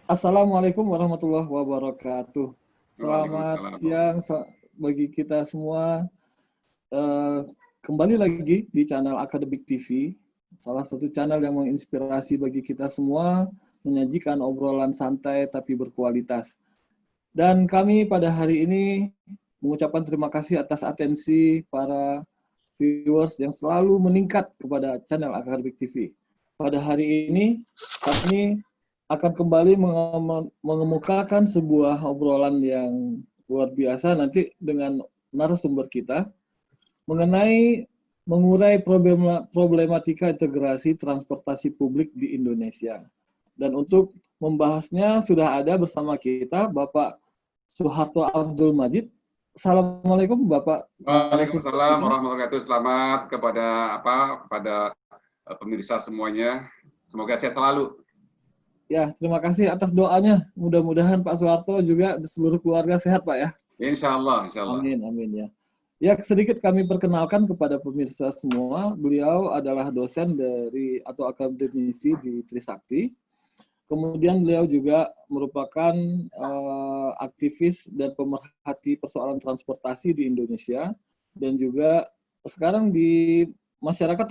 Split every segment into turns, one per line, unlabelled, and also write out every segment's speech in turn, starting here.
Assalamualaikum warahmatullahi wabarakatuh. Selamat
Waalaikumsalam.
siang bagi kita semua. Eh, Kembali lagi di channel Akademik TV, salah satu channel yang menginspirasi bagi kita semua, menyajikan obrolan santai tapi berkualitas. Dan kami pada hari ini mengucapkan terima kasih atas atensi para viewers yang selalu meningkat kepada channel Akademik TV. Pada hari ini kami akan kembali mengemukakan sebuah obrolan yang luar biasa nanti dengan narasumber kita mengenai mengurai problematika integrasi transportasi publik di Indonesia. Dan untuk membahasnya sudah ada bersama kita Bapak Soeharto Abdul Majid. Assalamualaikum Bapak narasumber
Waalaikumsalam
kita.
warahmatullahi wabarakatuh. Selamat kepada pemirsa semuanya. Semoga sehat selalu.
Ya, terima kasih atas doanya. Mudah-mudahan Pak Soeharto juga seluruh keluarga sehat, Pak ya.
Insya Allah, insya Allah.
Amin, amin ya. Ya, sedikit kami perkenalkan kepada pemirsa semua. Beliau adalah dosen dari atau akademisi di Trisakti. Kemudian beliau juga merupakan aktivis dan pemerhati persoalan transportasi di Indonesia dan juga sekarang di masyarakat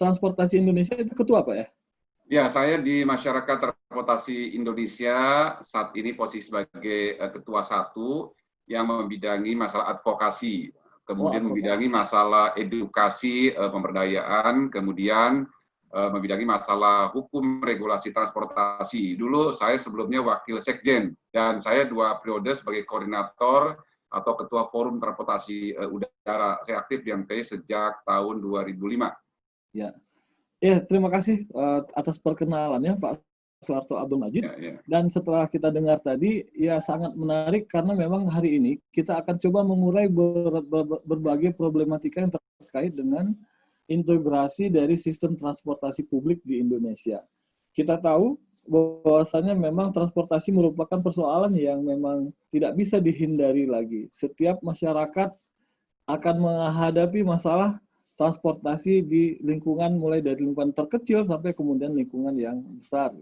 transportasi Indonesia itu ketua, Pak ya?
Ya, saya di Masyarakat Transportasi Indonesia saat ini posisi sebagai Ketua Satu yang membidangi masalah advokasi,
Oh,
kemudian membidangi
advokasi.
masalah edukasi, pemberdayaan, kemudian membidangi masalah hukum regulasi transportasi. Dulu saya sebelumnya Wakil Sekjen, dan saya 2 periode sebagai koordinator atau Ketua Forum Transportasi Udara. Saya aktif di MTI sejak tahun 2005.
Ya. Ya, terima kasih atas perkenalannya Pak Soeharto Abdul Majid.
Ya, ya.
Dan setelah kita dengar tadi, ya sangat menarik karena memang hari ini kita akan coba mengurai berbagai problematika yang terkait dengan integrasi dari sistem transportasi publik di Indonesia. Kita tahu bahwasannya memang transportasi merupakan persoalan yang memang tidak bisa dihindari lagi. Setiap masyarakat akan menghadapi masalah transportasi di lingkungan mulai dari lingkungan terkecil sampai kemudian lingkungan yang besar.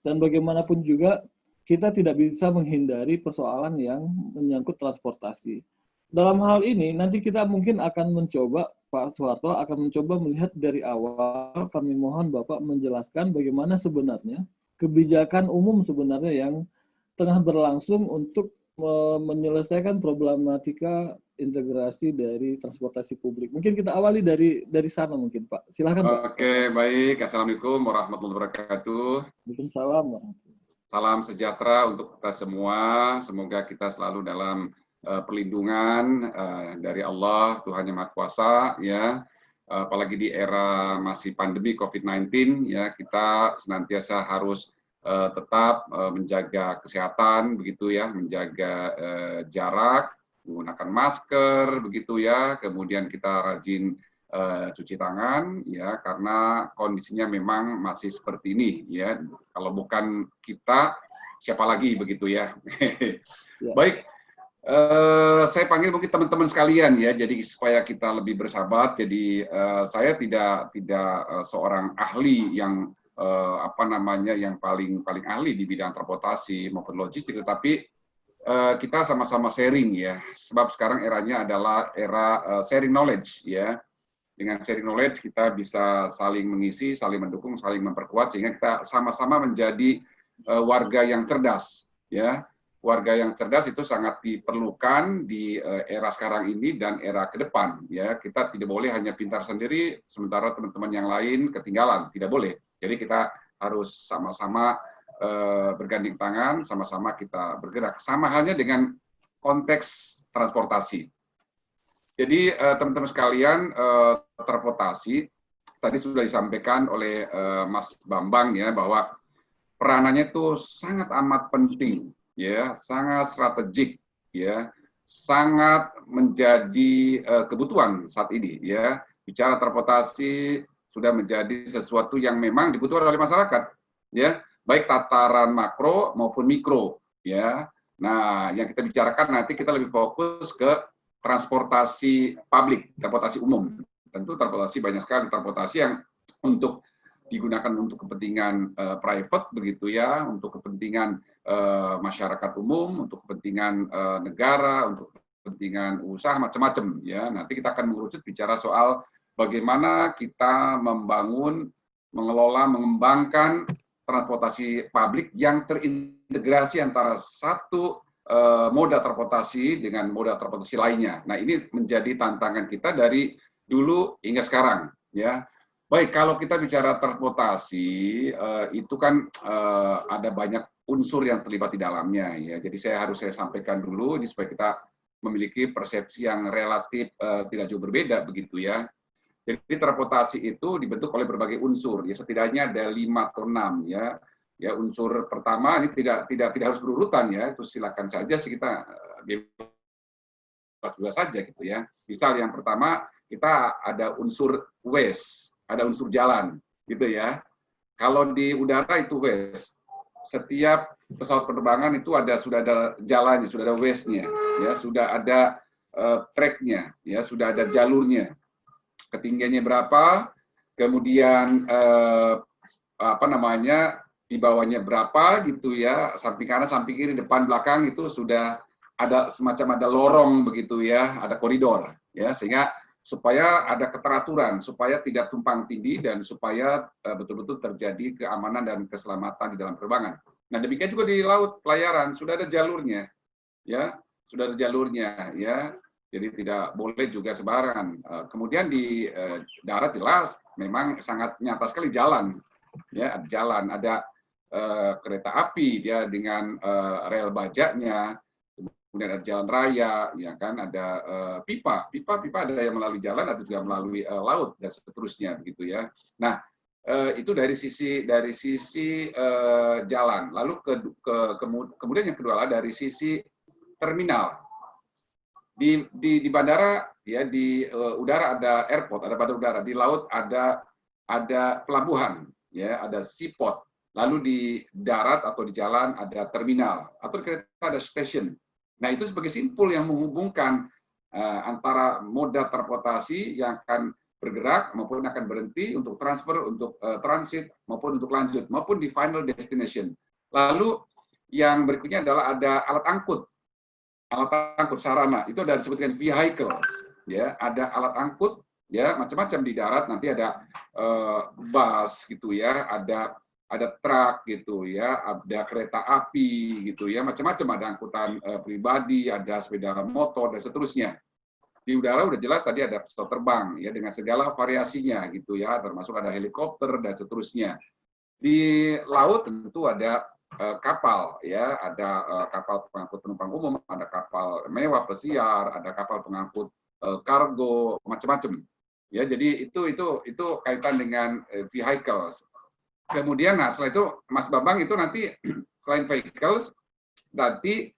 Dan bagaimanapun juga kita tidak bisa menghindari persoalan yang menyangkut transportasi. Dalam hal ini nanti kita mungkin akan mencoba, Pak Soeharto akan mencoba melihat dari awal. Kami mohon Bapak menjelaskan bagaimana sebenarnya kebijakan umum sebenarnya yang tengah berlangsung untuk menyelesaikan problematika integrasi dari transportasi publik. Mungkin kita awali dari sana mungkin Pak. Silakan Pak.
Oke, baik. Assalamualaikum warahmatullahi wabarakatuh.
Waalaikumsalam.
Salam sejahtera untuk kita semua. Semoga kita selalu dalam perlindungan dari Allah, Tuhan Yang Maha Kuasa, ya. Apalagi di era masih pandemi COVID-19, ya, kita senantiasa harus tetap menjaga kesehatan, begitu ya, menjaga jarak, menggunakan masker, begitu ya. Kemudian kita rajin cuci tangan, ya, karena kondisinya memang masih seperti ini, ya. Kalau bukan kita, siapa lagi, begitu ya.
Ya.
Baik, saya panggil mungkin teman-teman sekalian ya, jadi supaya kita lebih bersahabat. Jadi saya tidak seorang ahli yang yang paling ahli di bidang transportasi maupun logistik, tetapi kita sama-sama sharing ya. Sebab sekarang eranya adalah era sharing knowledge ya. Dengan sharing knowledge kita bisa saling mengisi, saling mendukung, saling memperkuat sehingga kita sama-sama menjadi warga yang cerdas ya. Warga yang cerdas itu sangat diperlukan di era sekarang ini dan era ke depan ya. Kita tidak boleh hanya pintar sendiri sementara teman-teman yang lain ketinggalan, tidak boleh. Jadi kita harus sama-sama bergandeng tangan, sama-sama kita bergerak. Sama halnya dengan konteks transportasi. Jadi teman-teman sekalian, transportasi tadi sudah disampaikan oleh Mas Bambang ya, bahwa peranannya itu sangat amat penting ya, sangat strategik ya, sangat menjadi kebutuhan saat ini ya. Bicara transportasi sudah menjadi sesuatu yang memang dibutuhkan oleh masyarakat ya, baik tataran makro maupun mikro ya. Nah, yang kita bicarakan nanti kita lebih fokus ke transportasi publik, transportasi umum. Tentu transportasi banyak sekali transportasi yang untuk digunakan untuk kepentingan private begitu ya, untuk kepentingan masyarakat umum, untuk kepentingan negara, untuk kepentingan usaha macam-macam ya. Nanti kita akan mengerucut bicara soal bagaimana kita membangun, mengelola, mengembangkan transportasi publik yang terintegrasi antara satu moda transportasi dengan moda transportasi lainnya. Nah, ini menjadi tantangan kita dari dulu hingga sekarang ya. Baik, kalau kita bicara transportasi, itu kan ada banyak unsur yang terlibat di dalamnya ya. Jadi saya sampaikan dulu ini supaya kita memiliki persepsi yang relatif tidak jauh berbeda begitu ya. Jadi transportasi itu dibentuk oleh berbagai unsur ya, setidaknya ada 5 atau 6 ya. Ya, unsur pertama ini tidak harus berurutan ya, itu silakan saja sih kita bebas saja gitu ya. Misal yang pertama kita ada unsur waste, ada unsur jalan, gitu ya. Kalau di udara itu waste. Setiap pesawat penerbangan itu sudah ada jalannya, sudah ada waste-nya, ya, sudah ada track-nya, ya, sudah ada jalurnya. Ketinggiannya berapa, kemudian di bawahnya berapa, gitu ya, samping kanan, samping kiri, depan, belakang itu sudah ada semacam ada lorong begitu ya, ada koridor, ya, sehingga supaya ada keteraturan, supaya tidak tumpang tindih dan supaya betul-betul terjadi keamanan dan keselamatan di dalam penerbangan. Nah, demikian juga di laut pelayaran sudah ada jalurnya, ya, sudah ada jalurnya, ya. Jadi tidak boleh juga sembarangan. Kemudian di darat jelas, memang sangat nyata sekali jalan, ya, jalan, ada kereta api, dia dengan rel bajanya. Kemudian ada jalan raya, ya kan, ada pipa ada yang melalui jalan, ada juga melalui laut dan seterusnya begitu ya. Nah, itu dari sisi jalan. Lalu kemudian yang kedua adalah dari sisi terminal. Di bandara ya, di udara ada airport, ada bandar udara, di laut ada pelabuhan, ya, ada seaport. Lalu di darat atau di jalan ada terminal atau kereta ada station. Nah, itu sebagai simpul yang menghubungkan antara moda transportasi yang akan bergerak maupun akan berhenti untuk transfer, untuk transit, maupun untuk lanjut, maupun di final destination. Lalu yang berikutnya adalah ada alat angkut sarana. Itu ada disebutkan vehicles, ya, ada alat angkut, ya, macam-macam di darat. Nanti ada bus gitu ya, ada truk gitu ya, ada kereta api gitu ya, macam-macam, ada angkutan pribadi, ada sepeda motor dan seterusnya. Di udara udah jelas tadi ada pesawat terbang ya dengan segala variasinya gitu ya, termasuk ada helikopter dan seterusnya. Di laut tentu ada kapal ya, ada kapal pengangkut penumpang umum, ada kapal mewah pesiar, ada kapal pengangkut kargo, macam-macam. Ya, jadi itu kaitan dengan vehicles. Kemudian, nah, setelah itu Mas Bambang itu nanti selain vehicles, nanti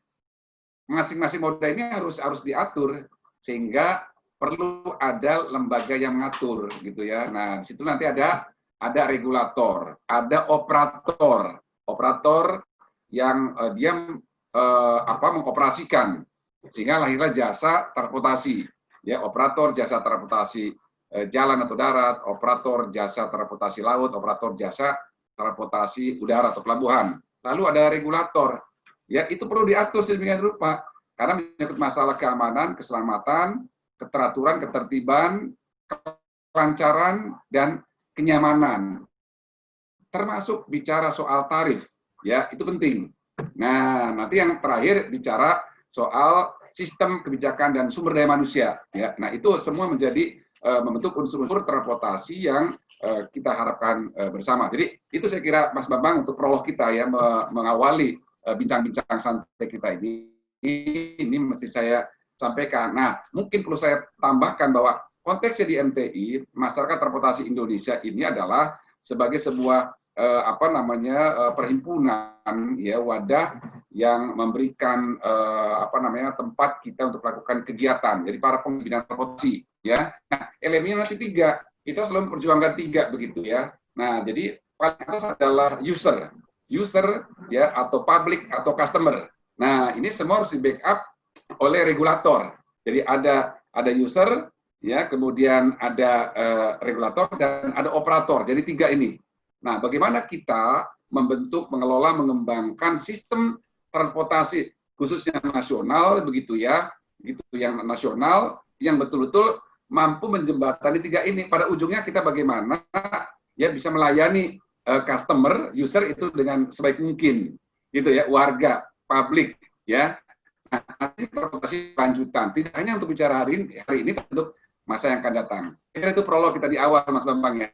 masing-masing moda ini harus diatur sehingga perlu ada lembaga yang mengatur gitu ya. Nah, di situ nanti ada regulator, ada operator yang dia mengoperasikan sehingga lahirlah jasa transportasi, ya, operator jasa transportasi jalan atau darat, operator jasa transportasi laut, operator jasa transportasi udara atau pelabuhan. Lalu ada regulator, ya, itu perlu diatur sedemikian rupa karena menyangkut masalah keamanan, keselamatan, keteraturan, ketertiban, kelancaran dan kenyamanan. Termasuk bicara soal tarif, ya, itu penting. Nah, nanti yang terakhir bicara soal sistem kebijakan dan sumber daya manusia, ya. Nah, itu semua menjadi membentuk unsur-unsur transportasi yang kita harapkan bersama. Jadi itu saya kira Mas Bambang untuk prolog kita ya, mengawali bincang-bincang santai kita ini mesti saya sampaikan. Nah, mungkin perlu saya tambahkan bahwa konteksnya di MTI, masyarakat transportasi Indonesia ini adalah sebagai sebuah perhimpunan, ya, wadah yang memberikan tempat kita untuk melakukan kegiatan. Jadi para pembina transportasi, ya. Nah, elemennya nanti 3. Kita selalu memperjuangkan 3 begitu ya. Nah, jadi paling atas adalah user ya, atau public atau customer. Nah, ini semua harus di backup oleh regulator. Jadi ada user, ya, kemudian ada regulator dan ada operator. Jadi 3 ini. Nah, bagaimana kita membentuk, mengelola, mengembangkan sistem transportasi khususnya nasional begitu ya, begitu yang nasional yang betul-betul mampu menjembatani tiga ini. Pada ujungnya kita bagaimana ya bisa melayani customer, user itu dengan sebaik mungkin, gitu ya, warga, publik, ya. Nah, nanti transportasi lanjutan, tidak hanya untuk bicara hari ini, untuk masa yang akan datang. Kira itu prolog kita di awal, Mas Bambang ya.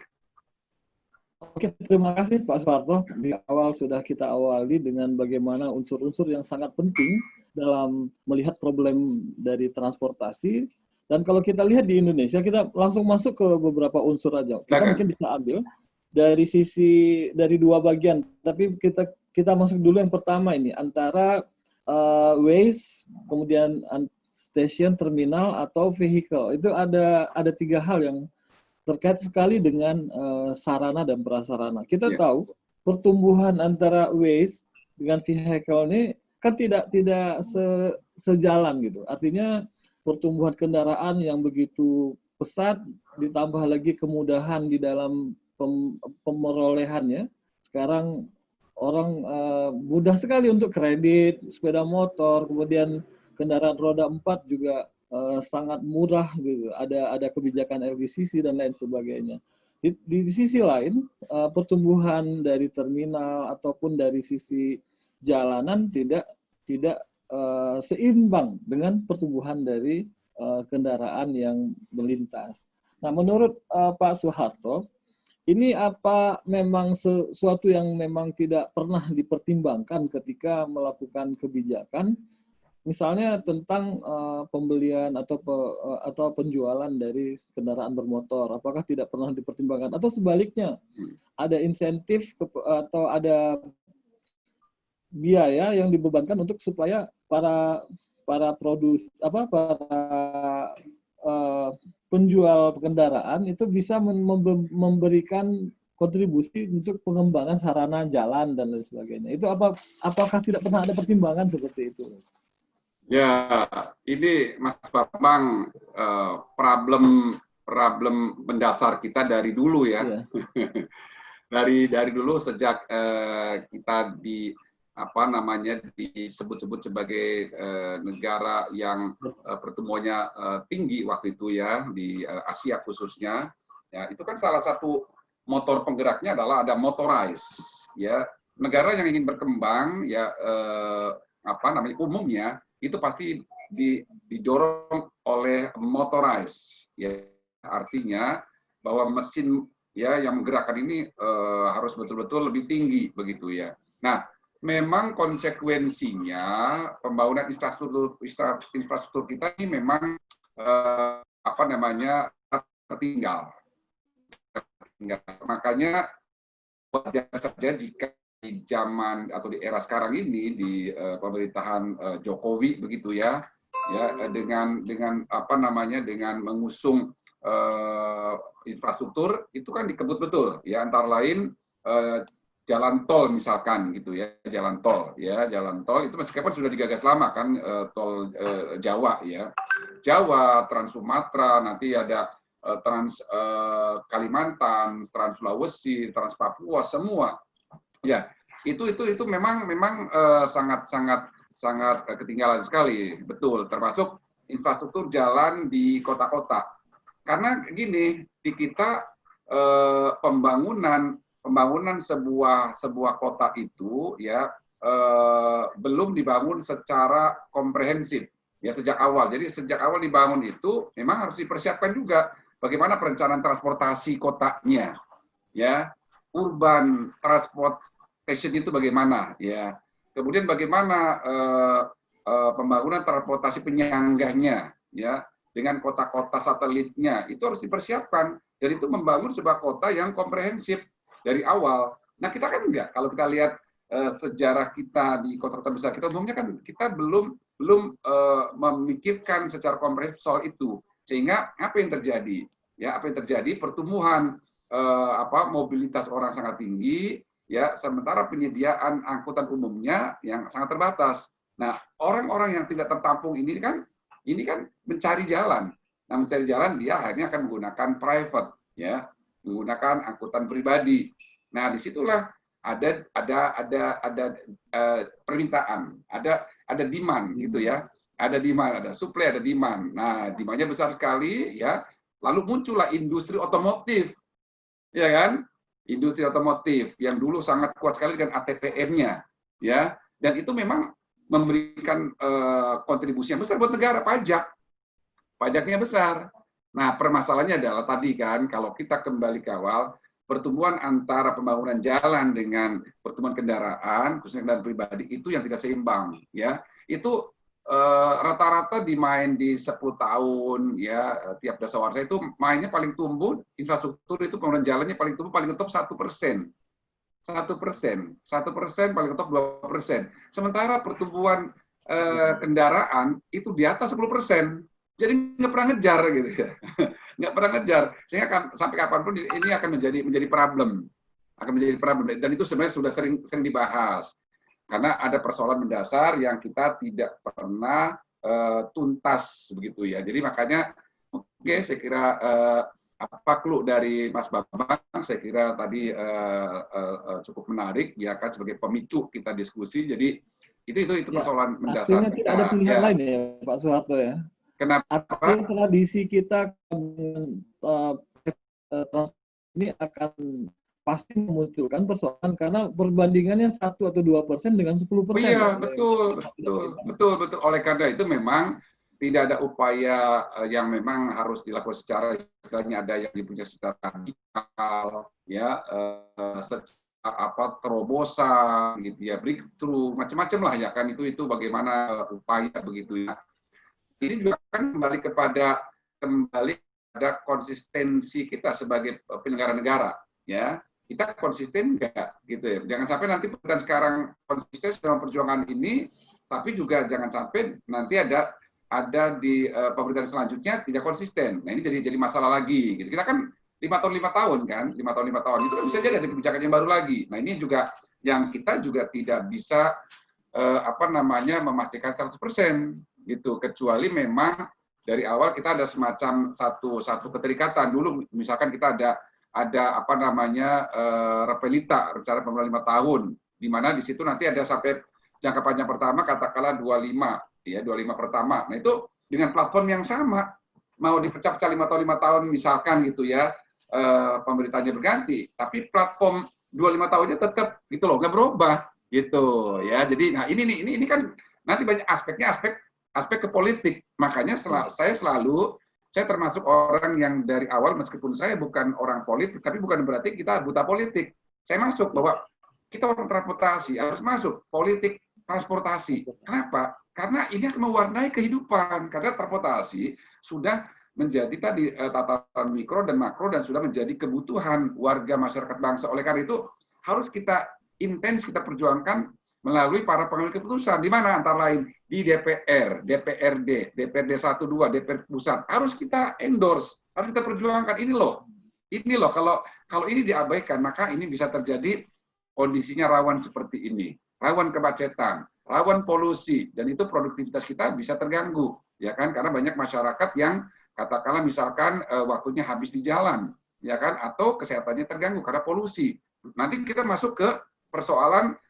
Oke, terima kasih Pak Soeharto. Di awal sudah kita awali dengan bagaimana unsur-unsur yang sangat penting dalam melihat problem dari transportasi. Dan kalau kita lihat di Indonesia, kita langsung masuk ke beberapa unsur aja. Kita mungkin bisa ambil dari sisi, dari dua bagian. Tapi kita masuk dulu yang pertama ini, antara waste, kemudian station, terminal, atau vehicle. Itu ada tiga hal yang terkait sekali dengan sarana dan prasarana. Kita tahu pertumbuhan antara waste dengan vehicle ini kan tidak sejalan gitu. Artinya pertumbuhan kendaraan yang begitu pesat ditambah lagi kemudahan di dalam pemerolehannya. Sekarang orang mudah sekali untuk kredit, sepeda motor, kemudian kendaraan roda 4 juga sangat murah gitu. Ada kebijakan LCC dan lain sebagainya. Di sisi lain, pertumbuhan dari terminal ataupun dari sisi jalanan tidak seimbang dengan pertumbuhan dari kendaraan yang melintas. Nah, menurut Pak Soeharto, ini apa memang sesuatu yang memang tidak pernah dipertimbangkan ketika melakukan kebijakan? Misalnya tentang pembelian atau penjualan dari kendaraan bermotor, apakah tidak pernah dipertimbangkan? Atau sebaliknya, ada insentif atau ada biaya yang dibebankan untuk supaya para penjual kendaraan itu bisa memberikan kontribusi untuk pengembangan sarana jalan dan lain sebagainya. Itu apakah tidak pernah ada pertimbangan seperti itu?
Ya, ini Mas Bambang, problem mendasar kita dari dulu ya. dari dulu sejak kita disebut-sebut sebagai negara yang pertumbuhannya tinggi waktu itu ya, di Asia khususnya. Ya, itu kan salah satu motor penggeraknya adalah ada motorized ya. Negara yang ingin berkembang ya umumnya itu pasti didorong oleh motorized ya, artinya bahwa mesin ya yang menggerakkan ini harus betul-betul lebih tinggi begitu ya. Nah, memang konsekuensinya pembangunan infrastruktur kita ini memang tertinggal. Makanya wajar saja jika di zaman atau di era sekarang ini di pemerintahan Jokowi begitu ya dengan mengusung infrastruktur itu kan dikebut betul ya, antara lain jalan tol misalkan gitu ya, jalan tol itu meskipun sudah digagas lama kan, tol Jawa ya, Trans Sumatera, nanti ada Trans Kalimantan, Trans Sulawesi, Trans Papua, semua ya, itu memang sangat ketinggalan sekali, betul, termasuk infrastruktur jalan di kota-kota. Karena gini, di kita pembangunan sebuah kota itu ya belum dibangun secara komprehensif ya sejak awal. Jadi sejak awal dibangun itu memang harus dipersiapkan juga bagaimana perencanaan transportasi kotanya ya, urban transport itu bagaimana ya, kemudian bagaimana pembangunan transportasi penyangganya ya dengan kota-kota satelitnya, itu harus dipersiapkan. Jadi itu membangun sebuah kota yang komprehensif dari awal. Nah, kita kan enggak, kalau kita lihat sejarah kita di kota-kota besar kita umumnya kan kita belum memikirkan secara komprehensif soal itu, sehingga apa yang terjadi ya, pertumbuhan mobilitas orang sangat tinggi ya, sementara penyediaan angkutan umumnya yang sangat terbatas. Nah, orang-orang yang tidak tertampung ini kan mencari jalan. Nah, mencari jalan dia akhirnya akan menggunakan private ya, menggunakan angkutan pribadi. Nah, disitulah ada permintaan, ada demand gitu ya, ada demand, ada supply, ada demand. Nah, demandnya besar sekali ya. Lalu muncullah industri otomotif, ya kan? Industri otomotif yang dulu sangat kuat sekali dengan ATPM-nya, ya. Dan itu memang memberikan kontribusi yang besar buat negara, pajaknya besar. Nah, permasalahannya adalah tadi kan, kalau kita kembali ke awal, pertumbuhan antara pembangunan jalan dengan pertumbuhan kendaraan, khususnya kendaraan pribadi itu yang tidak seimbang, ya. Itu rata-rata dimain di 10 tahun, ya, tiap dasawarsa itu mainnya paling tumbuh, infrastruktur itu pembangunan jalannya paling tumbuh paling ketop 1%. 1%, paling ketop 2%. Sementara pertumbuhan kendaraan itu di atas 10%. Jadi nggak pernah ngejar gitu ya. Nggak pernah ngejar. Sehingga sampai kapanpun ini akan menjadi problem. Akan menjadi problem. Dan itu sebenarnya sudah sering dibahas. Karena ada persoalan mendasar yang kita tidak pernah tuntas begitu ya. Jadi makanya oke, saya kira apa clue dari Mas Bambang saya kira tadi cukup menarik ya kan sebagai pemicu kita diskusi. Jadi itu persoalan mendasar.
Artinya tidak ada pilihan lain ya Pak Soeharto ya.
Kenapa?
Artinya tradisi kita ini akan pasti memunculkan persoalan karena perbandingannya 1 atau 2% dengan 10%.
Oh iya, betul. Oleh karena itu memang tidak ada upaya yang memang harus dilakukan secara istilahnya ada yang dipunya secara radikal, ya, terobosan, gitu ya, breakthrough, macam-macam lah ya kan itu bagaimana upaya begitu ya. Ini juga kan kembali kepada konsistensi kita sebagai penyelenggara negara, ya. Kita konsisten enggak gitu ya. Jangan sampai nanti bukan sekarang konsisten dalam perjuangan ini, tapi juga jangan sampai nanti ada di pemerintahan selanjutnya tidak konsisten. Nah, ini jadi masalah lagi gitu. Kita kan 5 tahun kan, 5 tahun itu kan bisa jadi ada kebijakan yang baru lagi. Nah, ini juga yang kita juga tidak bisa memastikan 100% gitu, kecuali memang dari awal kita ada semacam satu keterikatan. Dulu misalkan kita ada Repelita, rencana pembangunan 5 tahun, di mana di situ nanti ada sampai jangka panjang pertama katakanlah 25 pertama. Nah, itu dengan platform yang sama mau dipecah-pecah 5 tahun misalkan gitu ya, pemerintahnya berganti, tapi platform 25 tahunnya tetap gitu loh, nggak berubah gitu ya. Jadi nah ini kan nanti banyak aspek ke politik. Makanya saya termasuk orang yang dari awal, meskipun saya bukan orang politik, tapi bukan berarti kita buta politik. Saya masuk bahwa kita orang transportasi harus masuk politik transportasi. Kenapa? Karena ini akan mewarnai kehidupan. Karena transportasi sudah menjadi tadi tataran mikro dan makro dan sudah menjadi kebutuhan warga masyarakat bangsa. Oleh karena itu harus kita intens kita perjuangkan melalui para pengambil keputusan, di mana antara lain di DPR, DPRD, DPRD 1, 2, DPR pusat, harus kita endorse, harus kita perjuangkan. Ini loh, kalau ini diabaikan, maka ini bisa terjadi kondisinya rawan seperti ini, rawan kemacetan, rawan polusi, dan itu produktivitas kita bisa terganggu, ya kan? Karena banyak masyarakat yang katakanlah misalkan waktunya habis di jalan, ya kan? Atau kesehatannya terganggu karena polusi. Nanti kita masuk ke persoalan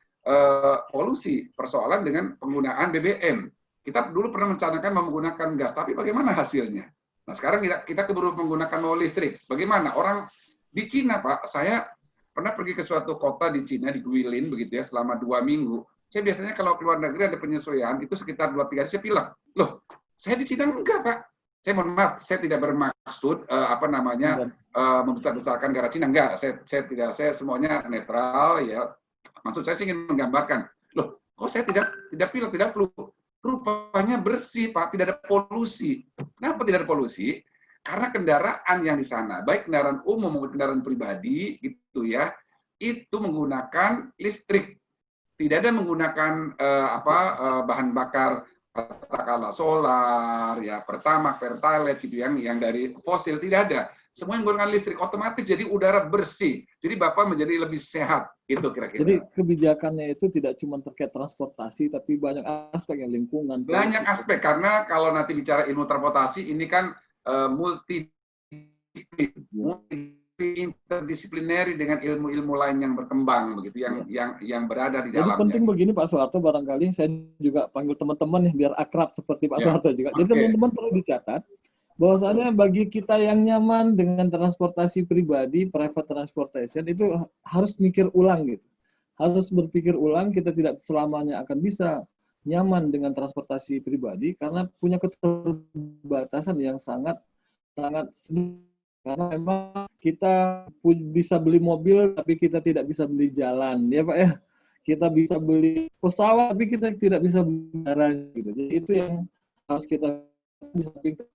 polusi, persoalan dengan penggunaan BBM. Kita dulu pernah mencanangkan menggunakan gas, tapi bagaimana hasilnya? Nah, sekarang kita keburu menggunakan mobil listrik. Bagaimana? Orang di Cina, Pak, saya pernah pergi ke suatu kota di Cina, di Guilin, begitu ya, selama 2 minggu. Saya biasanya kalau keluar negeri ada penyesuaian, itu sekitar 2-3 hari saya pilek. Loh, saya di Cina enggak, Pak. Saya mohon maaf, saya tidak bermaksud membesar-besarkan negara Cina, enggak. Saya semuanya netral, ya. Maksud saya sih ingin menggambarkan, loh, kok saya tidak pilek, tidak flu. Rupanya bersih, Pak, tidak ada polusi. Kenapa tidak ada polusi? Karena kendaraan yang di sana, baik kendaraan umum maupun kendaraan pribadi, gitu ya, itu menggunakan listrik. Tidak ada menggunakan bahan bakar katakanlah solar, ya, Pertamax, Pertalite, gitu yang dari fosil, tidak ada. Semua yang menggunakan listrik, otomatis jadi udara bersih. Jadi Bapak menjadi lebih sehat. Itu kira-kira.
Jadi kebijakannya itu tidak cuma terkait transportasi, tapi banyak aspek yang lingkungan.
Banyak aspek, karena kalau nanti bicara ilmu transportasi, ini kan multi interdisiplinary dengan ilmu-ilmu lain yang berkembang begitu, yang berada di
Jadi
dalamnya.
penting begini Pak Soeharto, barangkali saya juga panggil teman-teman nih biar akrab seperti Pak Soeharto juga. Jadi teman-teman perlu dicatat bahwasanya bagi kita yang nyaman dengan transportasi pribadi, private transportation, itu harus mikir ulang gitu. Harus berpikir ulang, kita tidak selamanya akan bisa nyaman dengan transportasi pribadi karena punya keterbatasan yang sangat sedikit. Karena memang kita bisa beli mobil tapi kita tidak bisa beli jalan, ya Pak ya. Kita bisa beli pesawat tapi kita tidak bisa beli udara gitu. Jadi itu yang harus kita bisa pikir.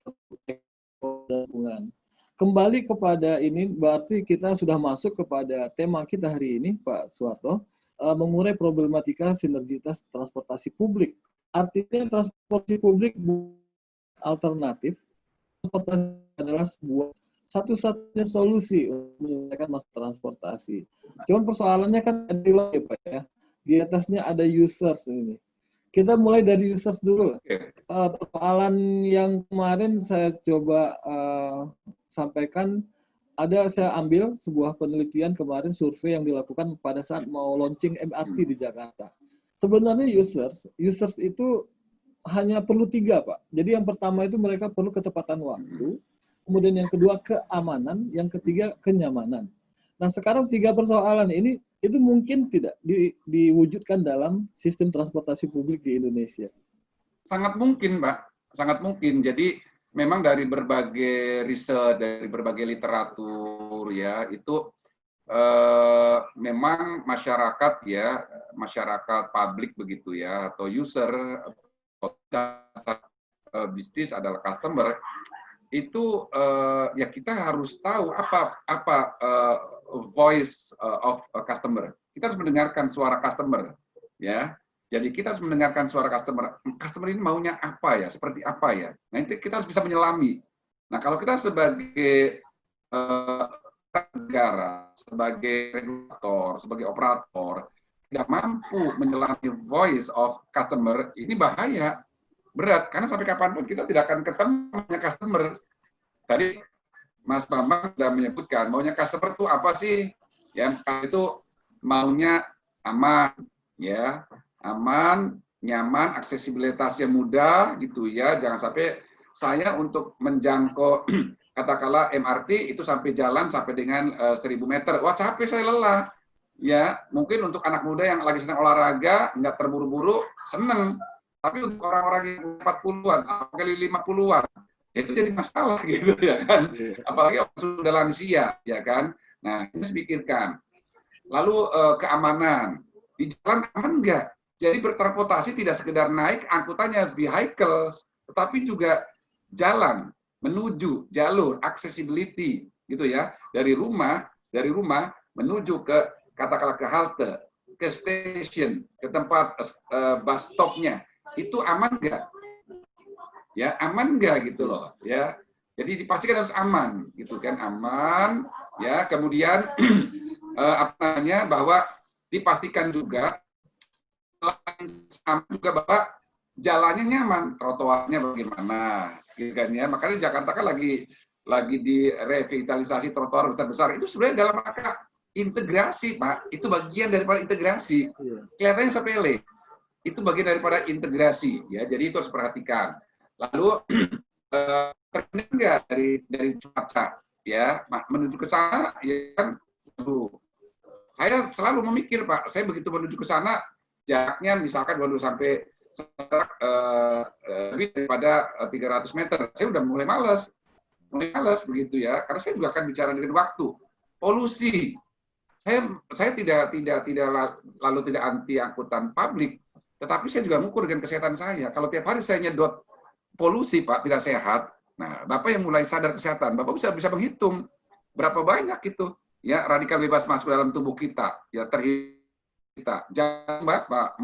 Kembali kepada ini berarti kita sudah masuk kepada tema kita hari ini Pak Soeharto, mengurai problematika sinergitas transportasi publik. Artinya transportasi publik alternatif, transportasi adalah sebuah satu-satunya solusi untuk menyelesaikan masalah transportasi. Cuman persoalannya kan ada ya Pak ya. Di atasnya ada users ini. Kita mulai dari users dulu. Persoalan yang kemarin saya coba sampaikan, saya ambil sebuah penelitian kemarin, survei yang dilakukan pada saat mau launching MRT di Jakarta. Sebenarnya users itu hanya perlu 3 Pak. Jadi yang pertama itu mereka perlu ketepatan waktu, kemudian yang kedua keamanan, yang ketiga kenyamanan. Nah sekarang 3 persoalan ini itu mungkin tidak diwujudkan dalam sistem transportasi publik di Indonesia.
Sangat mungkin, Pak. Sangat mungkin. Jadi memang dari berbagai riset, dari berbagai literatur ya, itu memang masyarakat ya, masyarakat publik begitu ya, atau user, bisnis adalah customer, itu ya kita harus tahu apa voice of a customer. Kita harus mendengarkan suara customer, ya. Jadi kita harus mendengarkan suara customer. Customer ini maunya apa ya? Seperti apa ya? Nah itu kita harus bisa menyelami. Nah kalau kita sebagai negara, sebagai regulator, sebagai operator tidak mampu menyelami voice of customer, ini bahaya, berat. Karena sampai kapanpun kita tidak akan ketemu customer. Tadi Mas Bambang sudah menyebutkan, maunya customer itu apa sih? Ya, itu maunya aman, ya, aman, nyaman, aksesibilitasnya mudah, gitu ya. Jangan sampai saya untuk menjangkau katakanlah MRT itu sampai jalan sampai dengan 1000 meter, wah capek saya lelah. Ya, mungkin untuk anak muda yang lagi senang olahraga, nggak terburu-buru, seneng. Tapi untuk orang-orang yang 40-an, kali 50-an, itu jadi masalah gitu ya kan. Apalagi sudah lansia, ya kan. Nah, ini harus dipikirkan. Lalu keamanan. Di jalan aman nggak? Jadi bertransportasi tidak sekedar naik angkutannya vehicles, tetapi juga jalan, menuju jalur, accessibility gitu ya. Dari rumah menuju ke katakanlah ke halte, ke station, ke tempat bus stopnya, itu aman nggak? Ya aman nggak gitu loh, ya. Jadi dipastikan harus aman, gitu kan, aman, ya. Kemudian apa namanya, bahwa dipastikan juga bahwa jalannya nyaman, trotoarnya bagaimana, gitu kan ya. Makanya Jakarta kan lagi di revitalisasi trotoar besar-besar. Itu sebenarnya dalam rangka integrasi, Pak. Itu bagian daripada integrasi. Kelihatannya sepele. Itu bagian daripada integrasi, ya. Jadi itu harus perhatikan. Lalu terkena dari cuaca, ya. Menuju ke sana, ya kan. Saya selalu memikir, Pak. Saya begitu menuju ke sana, jaraknya misalkan baru sampai lebih daripada 300 meter. Saya udah mulai malas begitu ya. Karena saya juga akan bicara dengan waktu. Polusi. Saya tidak anti angkutan publik, tetapi saya juga mengukur dengan kesehatan saya. Kalau tiap hari saya nyedot polusi, Pak, tidak sehat. Nah, Bapak yang mulai sadar kesehatan, Bapak bisa menghitung berapa banyak itu ya radikal bebas masuk dalam tubuh kita, ya kita. Jangan Bapak